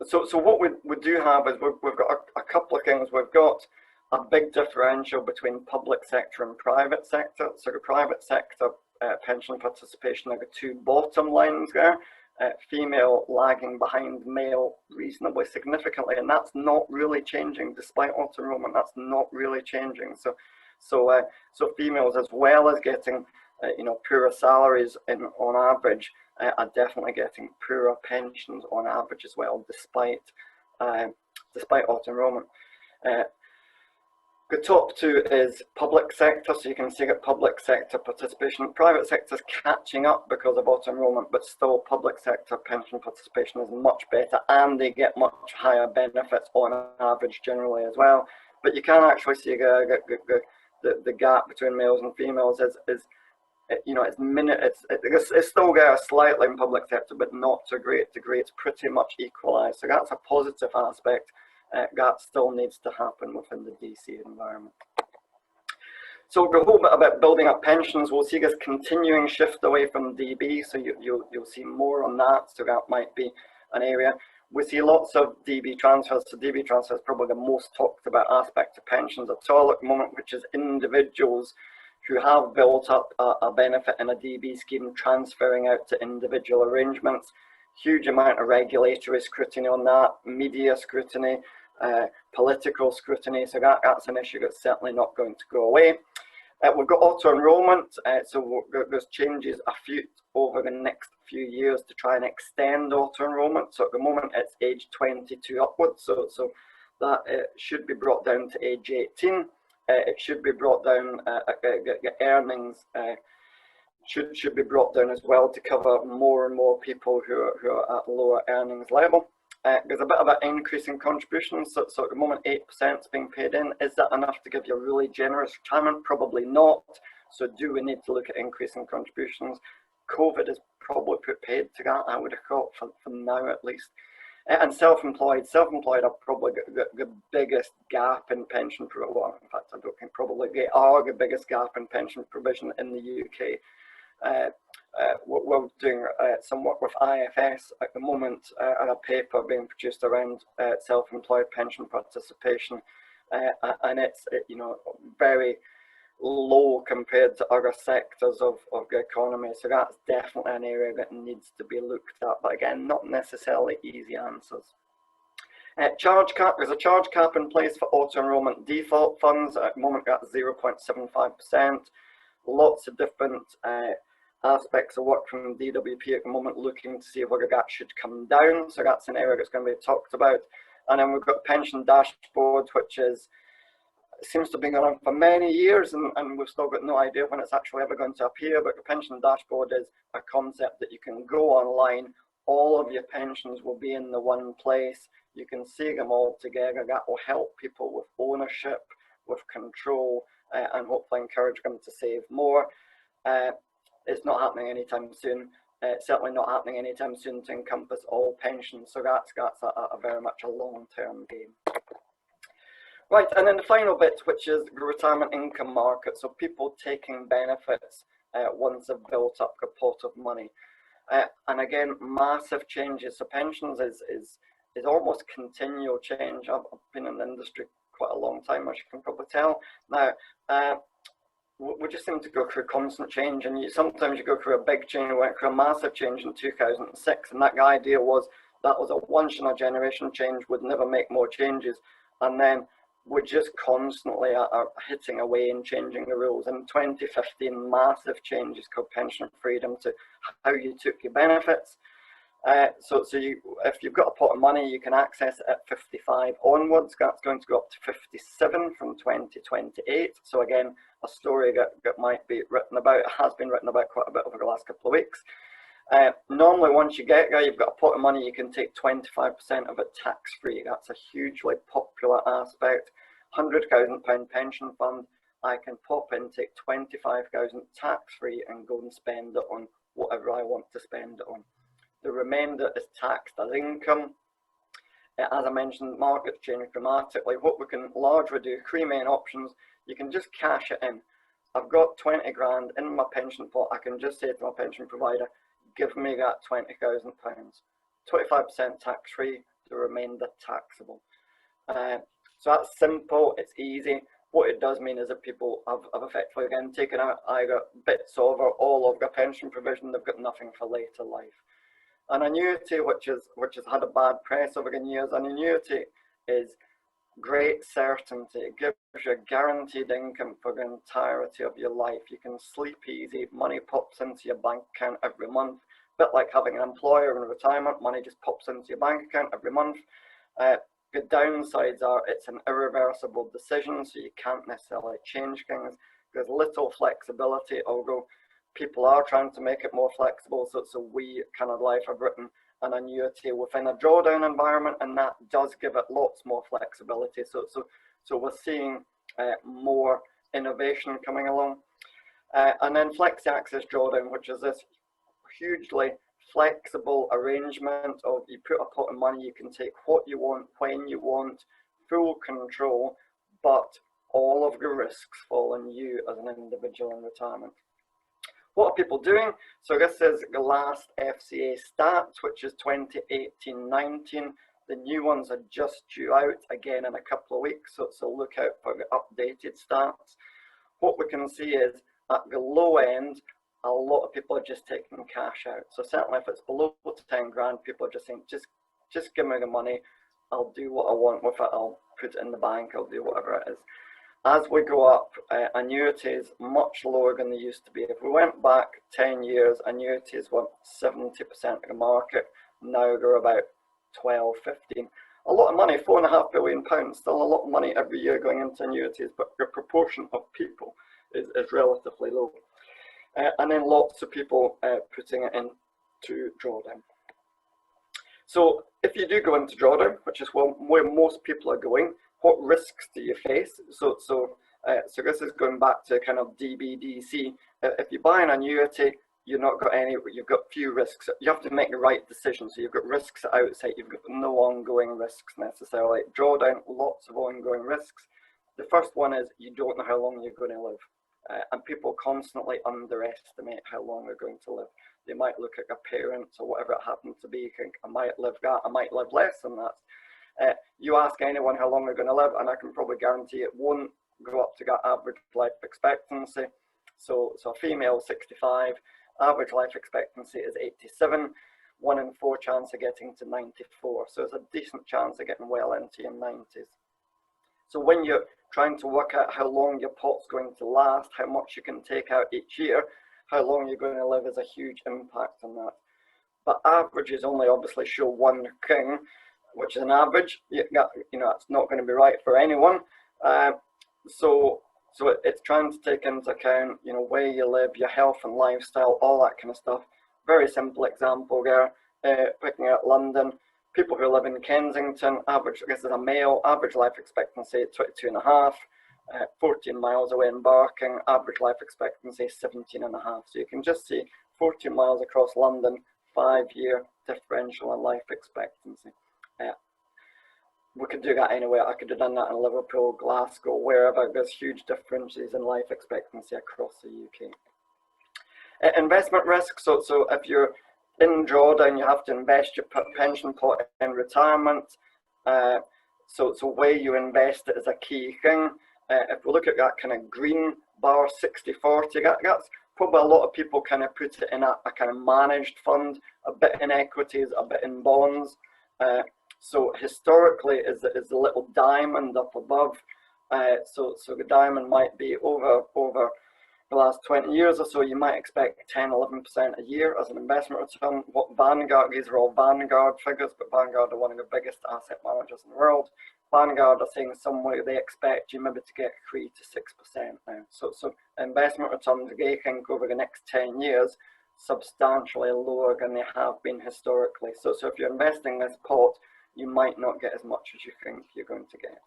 So what we do have is we've got a couple of things. We've got a big differential between public sector and private sector. So the private sector pension participation are the two bottom lines there. Female lagging behind male reasonably significantly, and that's not really changing despite auto enrollment. That's not really changing. So females, as well as getting poorer salaries on average, are definitely getting poorer pensions on average as well, despite auto enrollment. The top two is public sector, so you can see that public sector participation. Private sector is catching up because of auto enrollment, but still public sector pension participation is much better, and they get much higher benefits on average generally as well. But you can actually see the gap between males and females is it's still there slightly in public sector, but not to a great degree. It's pretty much equalized, so that's a positive aspect. That still needs to happen within the DC environment. So the whole bit about building up pensions, we'll see this continuing shift away from DB, so you'll see more on that, so that might be an area. We see lots of DB transfers, so DB transfer is probably the most talked about aspect of pensions at all at the moment, which is individuals who have built up a benefit in a DB scheme transferring out to individual arrangements. Huge amount of regulatory scrutiny on that, media scrutiny, political scrutiny, so that's an issue that's certainly not going to go away. We've got auto enrolment, so there's changes over the next few years to try and extend auto enrolment. So at the moment it's age 22 upwards, so that should be brought down to age 18. It should be brought down, earnings should be brought down as well to cover more and more people who are at lower earnings level. There's a bit of an increase in contributions, so at the moment 8% is being paid in. Is that enough to give you a really generous retirement? Probably not. So do we need to look at increasing contributions? COVID has probably put paid to that, I would have thought, for now at least. And self-employed are probably the biggest gap in pension provision. Well, in fact, I don't think probably they are the biggest gap in pension provision in the UK. We're doing some work with IFS at the moment, and a paper being produced around self-employed pension participation, and it's very low compared to other sectors of the economy. So that's definitely an area that needs to be looked at, but again, not necessarily easy answers. Charge cap, there's a charge cap in place for auto enrollment default funds. At the moment, we're at 0.75%. Lots of different aspects of work from DWP at the moment, looking to see whether that should come down. So that's an area that's going to be talked about. And then we've got pension dashboard, which seems to have been going on for many years, and we've still got no idea when it's actually ever going to appear. But the pension dashboard is a concept that you can go online. All of your pensions will be in the one place. You can see them all together. That will help people with ownership, with control, and hopefully encourage them to save more. It's not happening anytime soon. It's certainly not happening anytime soon to encompass all pensions. So that's a very much a long-term game. Right, and then the final bit, which is the retirement income market. So people taking benefits once they've built up a pot of money. And again, massive changes. So pensions is almost continual change. I've been in the industry quite a long time, as you can probably tell. Now, we just seem to go through constant change, and sometimes you go through a big change. We went through a massive change in 2006, and that idea was that was a once-in-a-generation change, would never make more changes, and then we just constantly are hitting away and changing the rules. In 2015, massive changes called pension freedom to how you took your benefits. So if you've got a pot of money, you can access it at 55 onwards. That's going to go up to 57 from 2028. So again, a story that might be written about. It has been written about quite a bit over the last couple of weeks. Normally, once you get there, you've got a pot of money, you can take 25% of it tax-free. That's a hugely popular aspect. £100,000 pension fund, I can pop in, take 25,000 tax-free and go and spend it on whatever I want to spend it on. The remainder is taxed as income. As I mentioned, markets change dramatically. What we can largely do, three main options. You can just cash it in. I've got 20 grand in my pension pot. I can just say to my pension provider, give me that £20,000. 25% tax-free, the remainder taxable. So that's simple, it's easy. What it does mean is that people have effectively again taken out either bits of or all of their pension provision. They've got nothing for later life. An annuity, which has had a bad press over the years, an annuity is great certainty. It gives you a guaranteed income for the entirety of your life. You can sleep easy, money pops into your bank account every month. A bit like having an employer in retirement, money just pops into your bank account every month. The downsides are it's an irreversible decision, so you can't necessarily change things. There's little flexibility, although people are trying to make it more flexible. So we Canada Life have written an annuity within a drawdown environment, and that does give it lots more flexibility. So we're seeing more innovation coming along. And then Flexi Access Drawdown, which is this hugely flexible arrangement of you put a pot of money, you can take what you want, when you want, full control, but all of the risks fall on you as an individual in retirement. What are people doing? So this is the last FCA stats, which is 2018-19. The new ones are just due out again in a couple of weeks, so look out for the updated stats. What we can see is at the low end, a lot of people are just taking cash out. So certainly if it's below 10 grand, people are just saying, just give me the money. I'll do what I want with it. I'll put it in the bank. I'll do whatever it is. As we go up, annuities much lower than they used to be. If we went back 10 years, annuities were 70% of the market. Now they're about 12, 15. A lot of money, £4.5 billion, still a lot of money every year going into annuities, but the proportion of people is relatively low. And then lots of people putting it into drawdown. So if you do go into drawdown, which is where most people are going, what risks do you face? So this is going back to kind of DBDC. If you buy an annuity, you've got few risks. You have to make the right decision. So you've got risks outside, you've got no ongoing risks necessarily. Drawdown, lots of ongoing risks. The first one is you don't know how long you're going to live. And people constantly underestimate how long they're going to live. They might look at their parents or whatever it happens to be, think, I might live that, I might live less than that. You ask anyone how long they're going to live, and I can probably guarantee it won't go up to that average life expectancy. So a female 65, average life expectancy is 87. 1 in 4 chance of getting to 94. So it's a decent chance of getting well into your 90s. So when you're trying to work out how long your pot's going to last, how much you can take out each year, how long you're going to live is a huge impact on that. But averages only obviously show one thing, which is an average. It's not going to be right for anyone. So it's trying to take into account, where you live, your health and lifestyle, all that kind of stuff. Very simple example there, picking out London. People who live in Kensington, average, I guess as a male, average life expectancy 22.5. 14 miles away in Barking, average life expectancy 17.5. So you can just see 14 miles across London, 5-year differential in life expectancy. We could do that anywhere. I could have done that in Liverpool, Glasgow, wherever. There's huge differences in life expectancy across the UK. Investment risk. So if you're in drawdown, you have to invest your pension pot in retirement. So where you invest it is a key thing. If we look at that kind of green bar, 60-40, that's probably a lot of people kind of put it in a kind of managed fund, a bit in equities, a bit in bonds. So historically is the little diamond up above. So the diamond might be over the last 20 years or so, you might expect 10-11% a year as an investment return. What Vanguard, these are all Vanguard figures, but Vanguard are one of the biggest asset managers in the world. Vanguard are saying somewhere they expect you maybe to get 3 to 6% now. So investment returns, they think over the next 10 years, substantially lower than they have been historically. So if you're investing this pot, you might not get as much as you think you're going to get.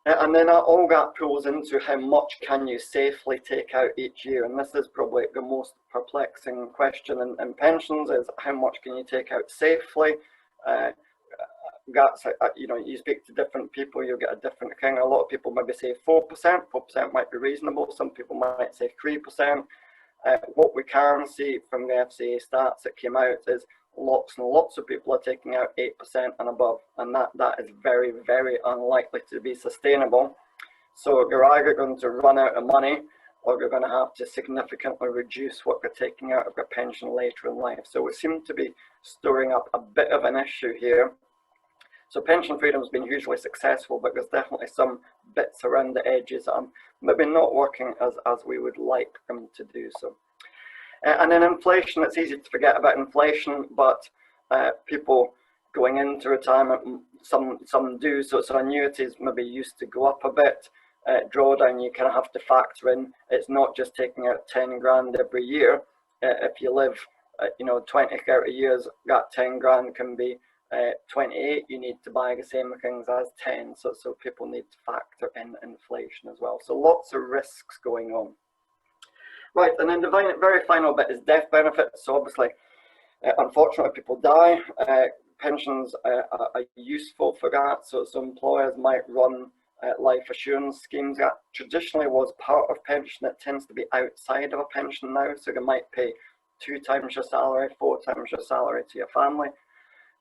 And then all that pulls into how much can you safely take out each year. And this is probably the most perplexing question in pensions, is how much can you take out safely? That's, you speak to different people, you'll get a different thing. A lot of people maybe say 4%, 4% might be reasonable. Some people might say 3%. What we can see from the FCA stats that came out is lots and lots of people are taking out 8% and above, and that is very, very unlikely to be sustainable. So you're either going to run out of money, or you're going to have to significantly reduce what you're taking out of your pension later in life. So we seem to be stirring up a bit of an issue here. So pension freedom has been hugely successful, but there's definitely some bits around the edges that are maybe not working as we would like them to do so. And then inflation, it's easy to forget about inflation, but people going into retirement, some do. So annuities maybe used to go up a bit. Drawdown, you kind of have to factor in, it's not just taking out 10 grand every year. If you live, 20, 30 years, that 10 grand can be 28. You need to buy the same things as 10. So people need to factor in inflation as well. So lots of risks going on. Right, and then the very final bit is death benefits. So obviously, unfortunately, people die. Pensions are useful for that. So employers might run life assurance schemes that traditionally was part of pension. It tends to be outside of a pension now. So they might pay 2 times your salary, 4 times your salary to your family.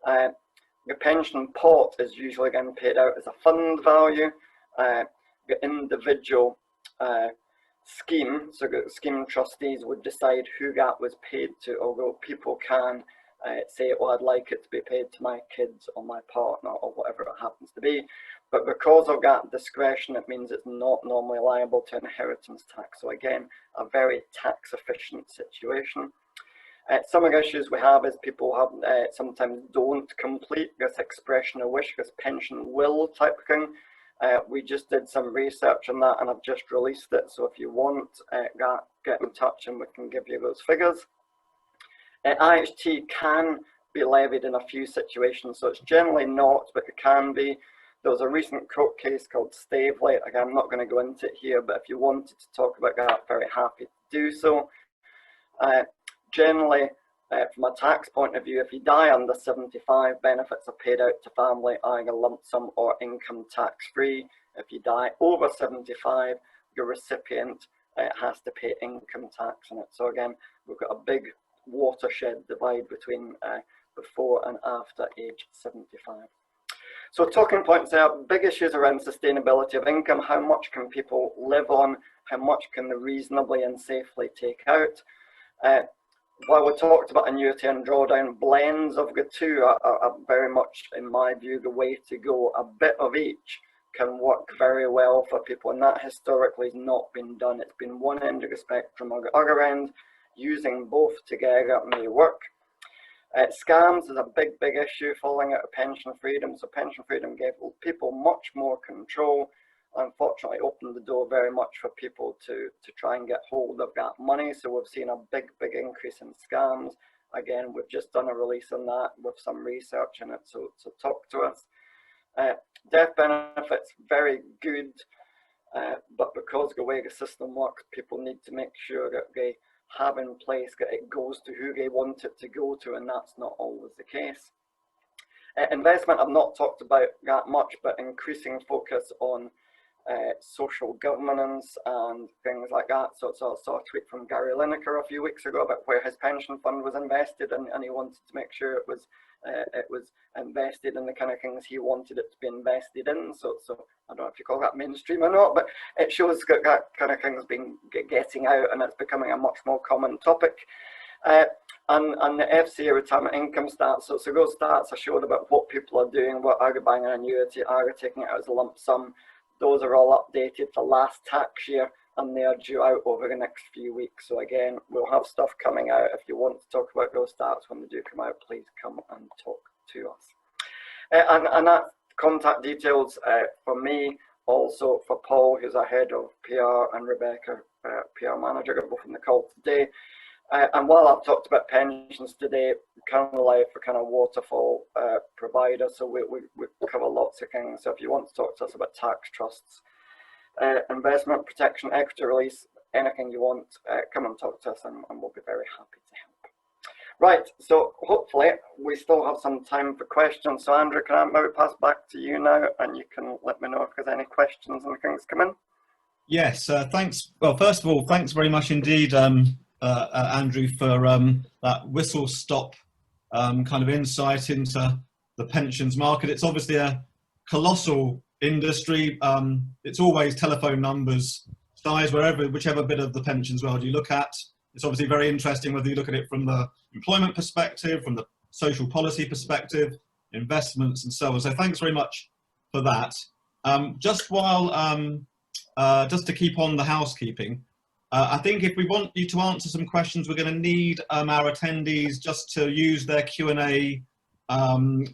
The pension pot is usually getting paid out as a fund value. The individual scheme, so the scheme trustees would decide who that was paid to, although people can say, well, I'd like it to be paid to my kids or my partner or whatever it happens to be. But because of that discretion, it means it's not normally liable to inheritance tax. So again, a very tax efficient situation. Some of the issues we have is people have sometimes don't complete this expression of wish, this pension will type of thing. We just did some research on that and I've just released it. So if you want that, get in touch and we can give you those figures. IHT can be levied in a few situations. So it's generally not, but it can be. There was a recent court case called Stavely. Again, I'm not going to go into it here, but if you wanted to talk about that, very happy to do so. Generally, from a tax point of view, if you die under 75, benefits are paid out to family either lump sum or income tax free. If you die over 75, your recipient has to pay income tax on it. So again, we've got a big watershed divide between before and after age 75. So talking points there, big issues around sustainability of income. How much can people live on? How much can they reasonably and safely take out? while we talked about annuity and drawdown, blends of the two are very much, in my view, the way to go. A bit of each can work very well for people, and that historically has not been done. It's been one end of the spectrum or the other end. Using both together may work. Scams is a big issue falling out of pension freedom. So pension freedom gave people much more control. Unfortunately, opened the door very much for people to try and get hold of that money. So we've seen a big increase in scams. Again, we've just done a release on that with some research in it. So talk to us. Death benefits, very good, but because the way the system works, people need to make sure that they have in place that it goes to who they want it to go to, and that's not always the case. Investment, I've not talked about that much, but increasing focus on social governance and things like that. So I saw a tweet from Gary Lineker a few weeks ago about where his pension fund was invested, and he wanted to make sure it was invested in the kind of things he wanted it to be invested in. So I don't know if you call that mainstream or not, but it shows that kind of thing's been getting out, and it's becoming a much more common topic. And the FCA retirement income stats, so those stats are showed about what people are doing, what are they buying an annuity, are they taking it out as a lump sum. Those are all updated for last tax year, and they are due out over the next few weeks. So again, we'll have stuff coming out. If you want to talk about those stats when they do come out, please come and talk to us. And that contact details for me, also for Paul, who's our head of PR, and Rebecca, PR manager, are both on the call today. And while I've talked about pensions today, Current Life are kind of waterfall provider, so we cover lots of things. So if you want to talk to us about tax trusts, investment protection, equity release, anything you want, come and talk to us, and we'll be very happy to help. Right, so hopefully we still have some time for questions. So Andrew, can I maybe pass back to you now, and you can let me know if there's any questions and things come in? Yes, thanks. Well, first of all, thanks very much indeed, Andrew, for that whistle-stop kind of insight into the pensions market. It's obviously a colossal industry. It's always telephone numbers, size, whichever bit of the pensions world you look at. It's obviously very interesting whether you look at it from the employment perspective, from the social policy perspective, investments, and so on. So thanks very much for that. Just to keep on the housekeeping, I think if we want you to answer some questions, we're going to need our attendees just to use their Q&A option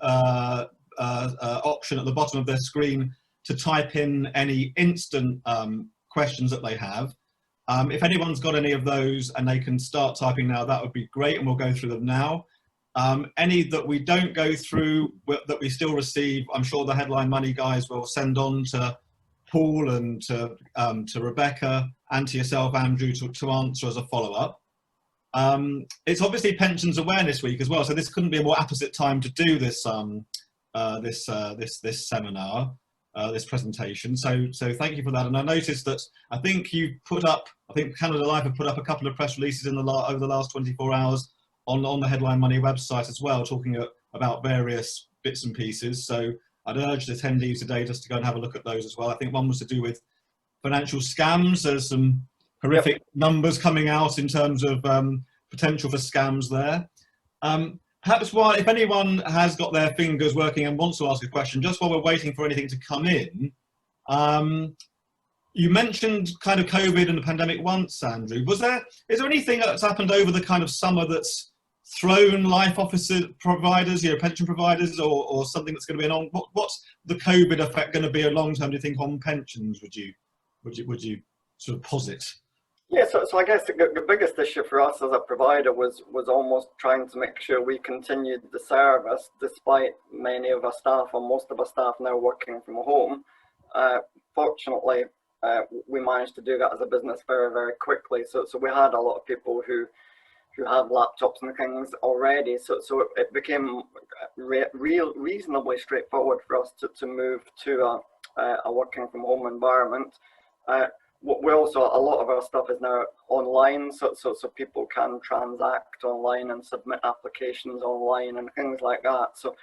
at the bottom of their screen to type in any instant questions that they have. If anyone's got any of those and they can start typing now, that would be great, and we'll go through them now. Any that we don't go through, that we still receive, I'm sure the Headline Money guys will send on to Paul and to Rebecca and to yourself, Andrew, to answer as a follow-up. It's obviously Pensions Awareness Week as well, so this couldn't be a more apposite time to do this this seminar, this presentation. So thank you for that. And I noticed that I think Canada Life have put up a couple of press releases over the last 24 hours on the Headline Money website as well, talking about various bits and pieces. So I'd urge the attendees today just to go and have a look at those as well. I think one was to do with financial scams. There's some horrific numbers coming out in terms of potential for scams there. Perhaps if anyone has got their fingers working and wants to ask a question, just while we're waiting for anything to come in, you mentioned kind of COVID and the pandemic once, Andrew. Is there anything that's happened over the kind of summer that's thrown life officer providers, pension providers, or something that's going to be what's the COVID effect going to be a long term, do you think, on pensions? Would you sort of posit? Yeah, so I guess the biggest issue for us as a provider was almost trying to make sure we continued the service despite many of our staff, or most of our staff, now working from home. Fortunately, we managed to do that as a business very, very quickly. So we had a lot of people who have laptops and things already. So it became reasonably straightforward for us to move to a working from home environment. We also, a lot of our stuff is now online, so people can transact online and submit applications online and things like that. So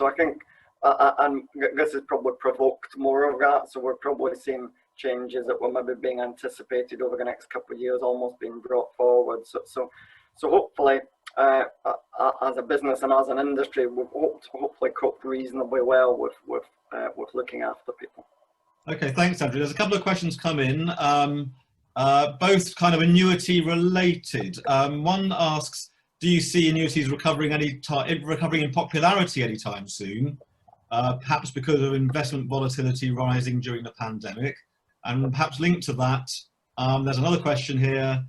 I think, and this has probably provoked more of that. So we're probably seeing changes that were maybe being anticipated over the next couple of years almost being brought forward. So So hopefully, as a business and as an industry, we've hopefully coped reasonably well with looking after people. Okay, thanks, Andrew. There's a couple of questions come in, both kind of annuity related. One asks, do you see annuities recovering in popularity anytime soon? Perhaps because of investment volatility rising during the pandemic. And perhaps linked to that, there's another question here.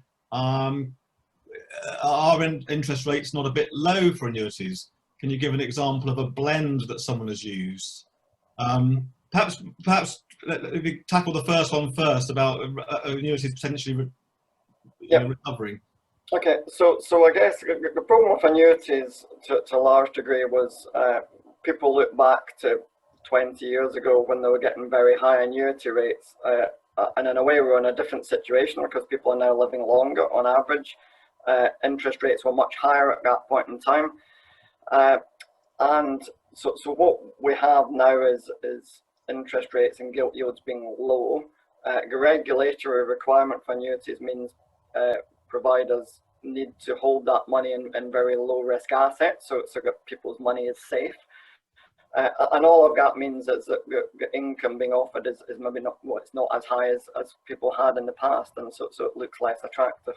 Are interest rates not a bit low for annuities? Can you give an example of a blend that someone has used? Perhaps if we tackle the first one first about annuities potentially recovering. Okay, so I guess the problem with annuities to a large degree was people look back to 20 years ago when they were getting very high annuity rates, and in a way we're in a different situation because people are now living longer on average. Interest rates were much higher at that point in time, and so what we have now is interest rates and gilt yields being low. The regulatory requirement for annuities means providers need to hold that money in very low risk assets, so that people's money is safe. And all of that means is that the income being offered is maybe not, well, it's not as high as people had in the past, and so it looks less attractive.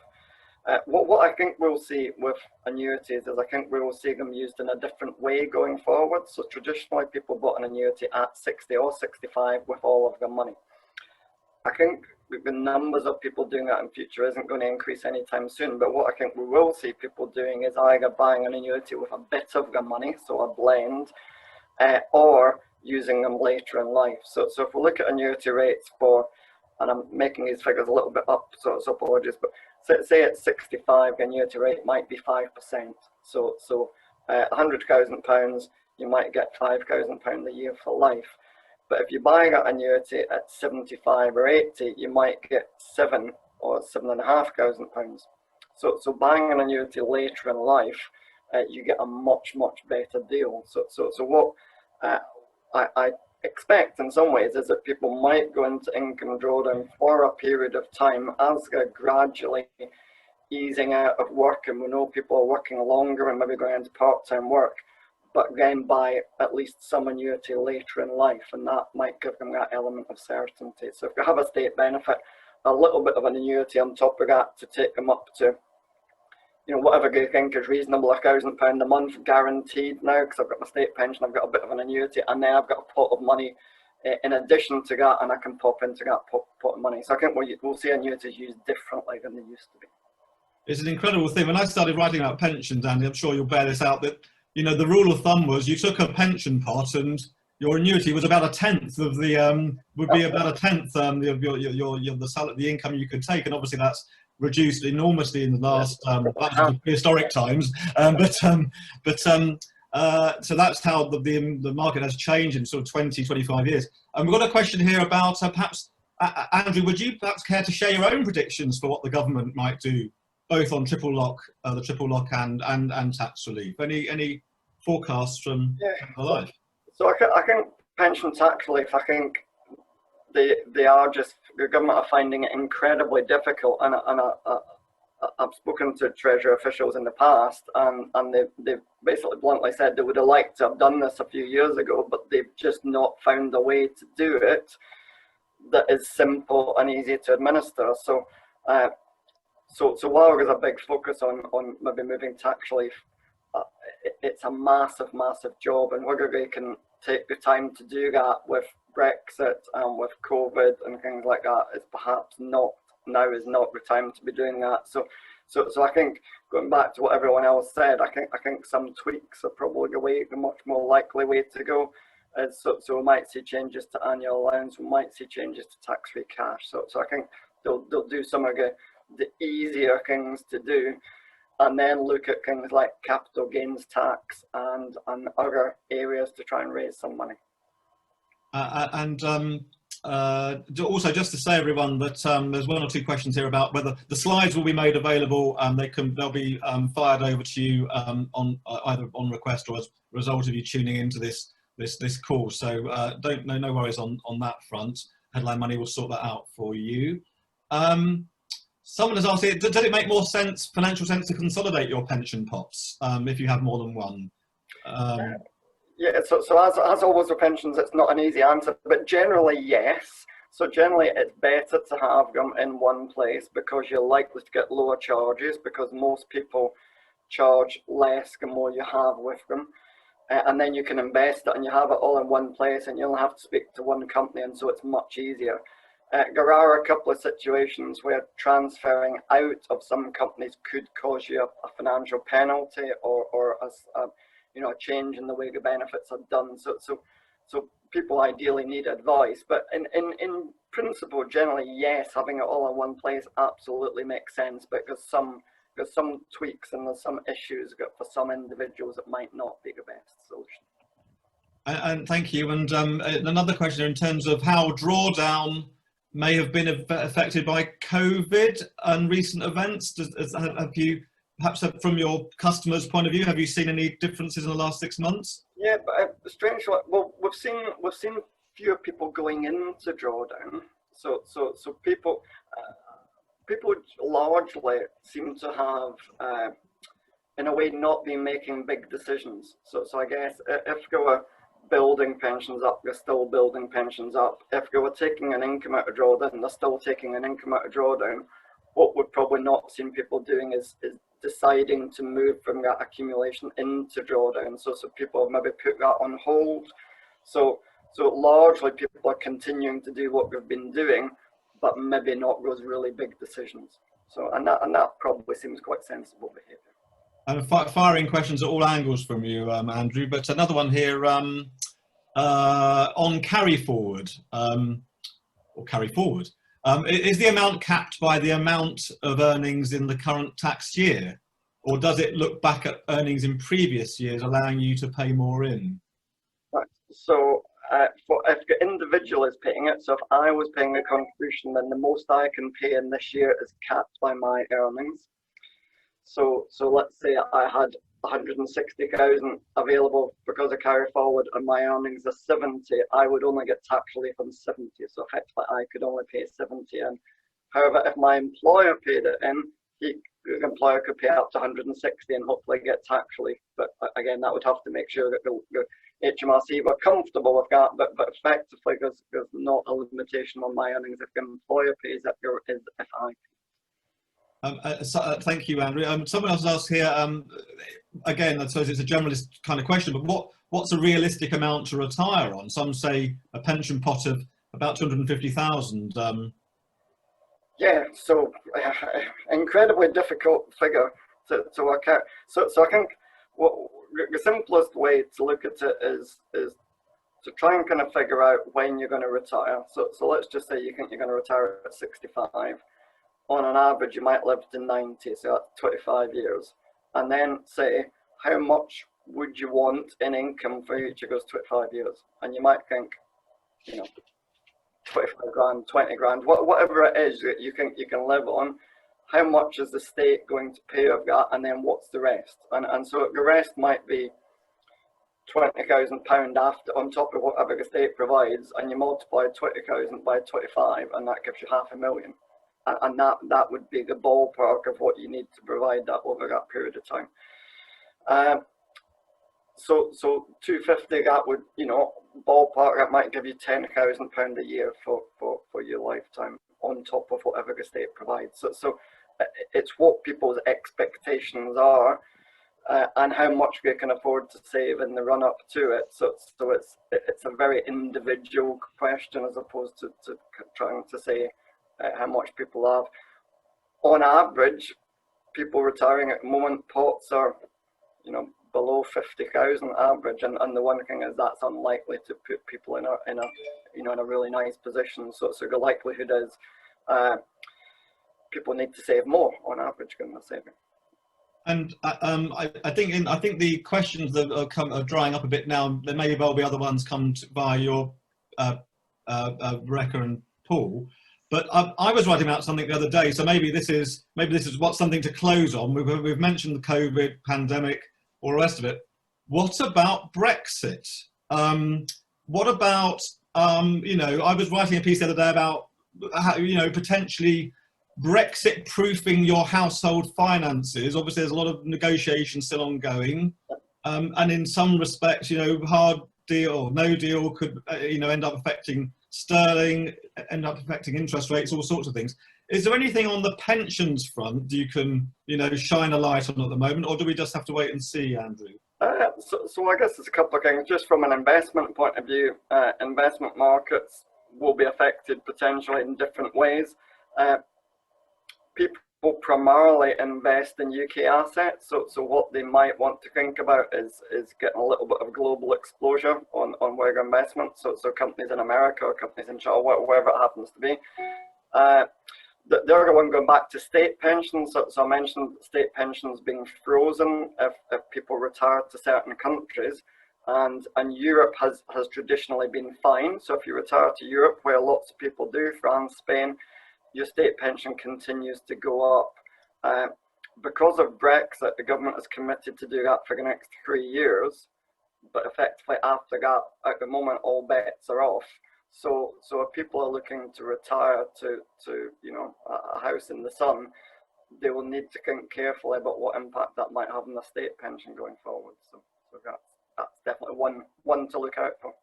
What I think we'll see with annuities is I think we will see them used in a different way going forward. So traditionally people bought an annuity at 60 or 65 with all of their money. I think the numbers of people doing that in future isn't going to increase anytime soon, but what I think we will see people doing is either buying an annuity with a bit of their money, so a blend, or using them later in life. So if we look at annuity rates for, and I'm making these figures a little bit up, so apologies, but say at 65, the annuity rate might be 5%. So £100,000, you might get £5,000 a year for life. But if you buy that annuity at 75 or 80, you might get £7,000 or £7,500. So buying an annuity later in life, you get a much better deal. So what I expect in some ways is that people might go into income drawdown for a period of time as they're gradually easing out of work, and we know people are working longer and maybe going into part-time work, but then buy at least some annuity later in life, and that might give them that element of certainty. So if you have a state benefit, a little bit of an annuity on top of that to take them up to, you know, whatever you think is reasonable, £1,000 a month guaranteed now, because I've got my state pension, I've got a bit of an annuity, and then I've got a pot of money in addition to that, and I can pop into that pot of money. So I think we'll see annuities used differently than they used to be. It's an incredible thing. When I started writing about pensions, Andy, I'm sure you'll bear this out, that, you know, the rule of thumb was you took a pension pot and your annuity was about a tenth of the, would be about a tenth of the income you could take. And obviously that's reduced enormously in the last prehistoric times. So that's how the market has changed in sort of 20, 25 years. And we've got a question here about perhaps, Andrew, would you perhaps care to share your own predictions for what the government might do, both on triple lock, the triple lock and tax relief? Any forecasts from life? So I think pension tax relief, I think they are just, the government are finding it incredibly difficult, and I've spoken to Treasury officials in the past, and they've basically bluntly said they would have liked to have done this a few years ago, but they've just not found a way to do it that is simple and easy to administer. So while there's a big focus on maybe moving tax relief, it's a massive job, and whether they can take the time to do that with Brexit and with COVID and things like that is perhaps not, now is not the time to be doing that. So I think, going back to what everyone else said, I think some tweaks are probably the much more likely way to go. So we might see changes to annual allowance, we might see changes to tax-free cash. So I think they'll do some of the easier things to do, and then look at things like capital gains tax and other areas to try and raise some money. Also, just to say, everyone, that there's one or two questions here about whether the slides will be made available. They'll be fired over to you on either on request or as a result of you tuning into this call. So no worries on that front. Headline Money will sort that out for you. Someone has asked, does it make more sense, financial sense, to consolidate your pension pots if you have more than one? Yeah, so as always with pensions, it's not an easy answer, but generally yes. So generally it's better to have them in one place because you're likely to get lower charges, because most people charge less the more you have with them. And then you can invest it and you have it all in one place and you only have to speak to one company, and so it's much easier. There are a couple of situations where transferring out of some companies could cause you a financial penalty or a change in the way the benefits are done. So people ideally need advice, but in principle, generally, yes, having it all in one place absolutely makes sense, but there's some tweaks and there's some issues that for some individuals it might not be the best solution. And thank you. And another question in terms of how drawdown may have been affected by COVID and recent events. Have you, perhaps from your customers' point of view, have you seen any differences in the last 6 months? Yeah, but strangely, well, we've seen fewer people going into drawdown. So people largely seem to have, in a way, not been making big decisions. So I guess if they were building pensions up, they're still building pensions up. If they were taking an income out of drawdown, they're still taking an income out of drawdown. What we've probably not seen people doing is deciding to move from that accumulation into drawdown. So people have maybe put that on hold. So largely people are continuing to do what they've been doing, but maybe not those really big decisions. So and that probably seems quite sensible behaviour. I'm firing questions at all angles from you, Andrew, but another one here on carry forward, or carry forward. Is the amount capped by the amount of earnings in the current tax year, or does it look back at earnings in previous years, allowing you to pay more in? Right. So if the individual is paying it, so if I was paying a contribution, then the most I can pay in this year is capped by my earnings. So let's say I had 160,000 available because of carry forward and my earnings are 70, I would only get tax relief on 70. So effectively I could only pay 70 in. However, if my employer paid it in, the employer could pay up to 160 and hopefully get tax relief. But again, that would have to make sure that the HMRC were comfortable with that. But effectively, there's not a limitation on my earnings if the employer pays it, if I pay. Thank you, Andrew. Someone else asked here, again, I suppose it's a generalist kind of question, but what's a realistic amount to retire on? Some say a pension pot of about 250,000. Yeah, so incredibly difficult figure to work out. So I think the simplest way to look at it is to try and kind of figure out when you're going to retire. So let's just say you think you're going to retire at 65. On an average, you might live to 90, so that's 25 years. And then say, how much would you want in income for each of those 25 years? And you might think, 25 grand, 20 grand, whatever it is that you think you can live on, how much is the state going to pay of that? And then what's the rest? And so the rest might be £20,000 after, on top of whatever the state provides, and you multiply 20,000 by 25, and that gives you £500,000. And that would be the ballpark of what you need to provide that over that period of time. So 250, that would, ballpark, that might give you £10,000 a year for your lifetime on top of whatever the state provides. So it's what people's expectations are and how much they can afford to save in the run up to it. So it's a very individual question as opposed to trying to say how much people have. On average, people retiring at the moment, pots are, below 50,000 average, and the one thing is that's unlikely to put people in a really nice position. So the likelihood is people need to save more on average than they're saving. And I think the questions that are drying up a bit now. There may well be other ones come via your Rebecca and Paul. But I was writing about something the other day, so maybe this is what's something to close on. We've mentioned the COVID pandemic, all the rest of it. What about Brexit? What about I was writing a piece the other day about how, potentially Brexit proofing your household finances? Obviously, there's a lot of negotiation still ongoing, and in some respects, hard deal or no deal could, end up affecting sterling, end up affecting interest rates, all sorts of things. Is there anything on the pensions front you can, shine a light on at the moment, or do we just have to wait and see, Andrew? So I guess there's a couple of things. Just from an investment point of view, investment markets will be affected potentially in different ways. People primarily invest in UK assets, so what they might want to think about is getting a little bit of global exposure on where your investment. So companies in America or companies in China, wherever it happens to be. The other one, going back to state pensions, so I mentioned state pensions being frozen if people retire to certain countries, and Europe has traditionally been fine. So if you retire to Europe, where lots of people do, France, Spain, your state pension continues to go up. Because of Brexit, the government is committed to do that for the next 3 years, but effectively after that, at the moment, all bets are off. So if people are looking to retire to a house in the sun, they will need to think carefully about what impact that might have on the state pension going forward. So that's definitely one to look out for.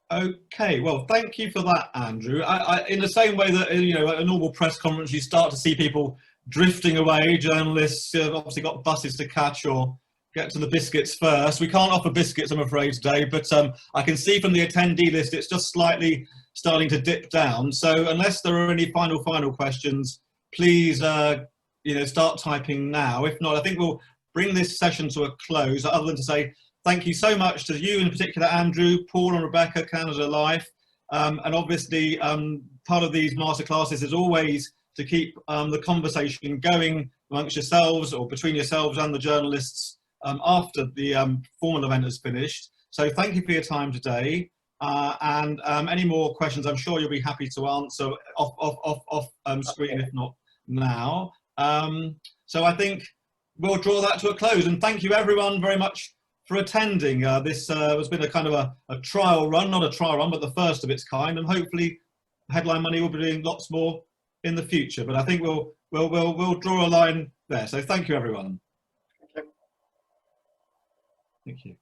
Okay, well, thank you for that, Andrew. In the same way that, at a normal press conference, you start to see people drifting away, journalists have obviously got buses to catch or get to the biscuits first. We can't offer biscuits, I'm afraid, today, but I can see from the attendee list it's just slightly starting to dip down. So unless there are any final questions, please, start typing now. If not, I think we'll bring this session to a close, other than to say thank you so much to you in particular, Andrew, Paul and Rebecca, Canada Life. And obviously, part of these masterclasses is always to keep the conversation going amongst yourselves or between yourselves and the journalists after the formal event has finished. So thank you for your time today. And any more questions, I'm sure you'll be happy to answer off screen, if not now. So I think we'll draw that to a close. And thank you everyone very much for attending. This has been a kind of a trial run, not a trial run, but the first of its kind. And hopefully Headline Money will be doing lots more in the future. But I think we'll draw a line there. So thank you everyone. Thank you. Thank you.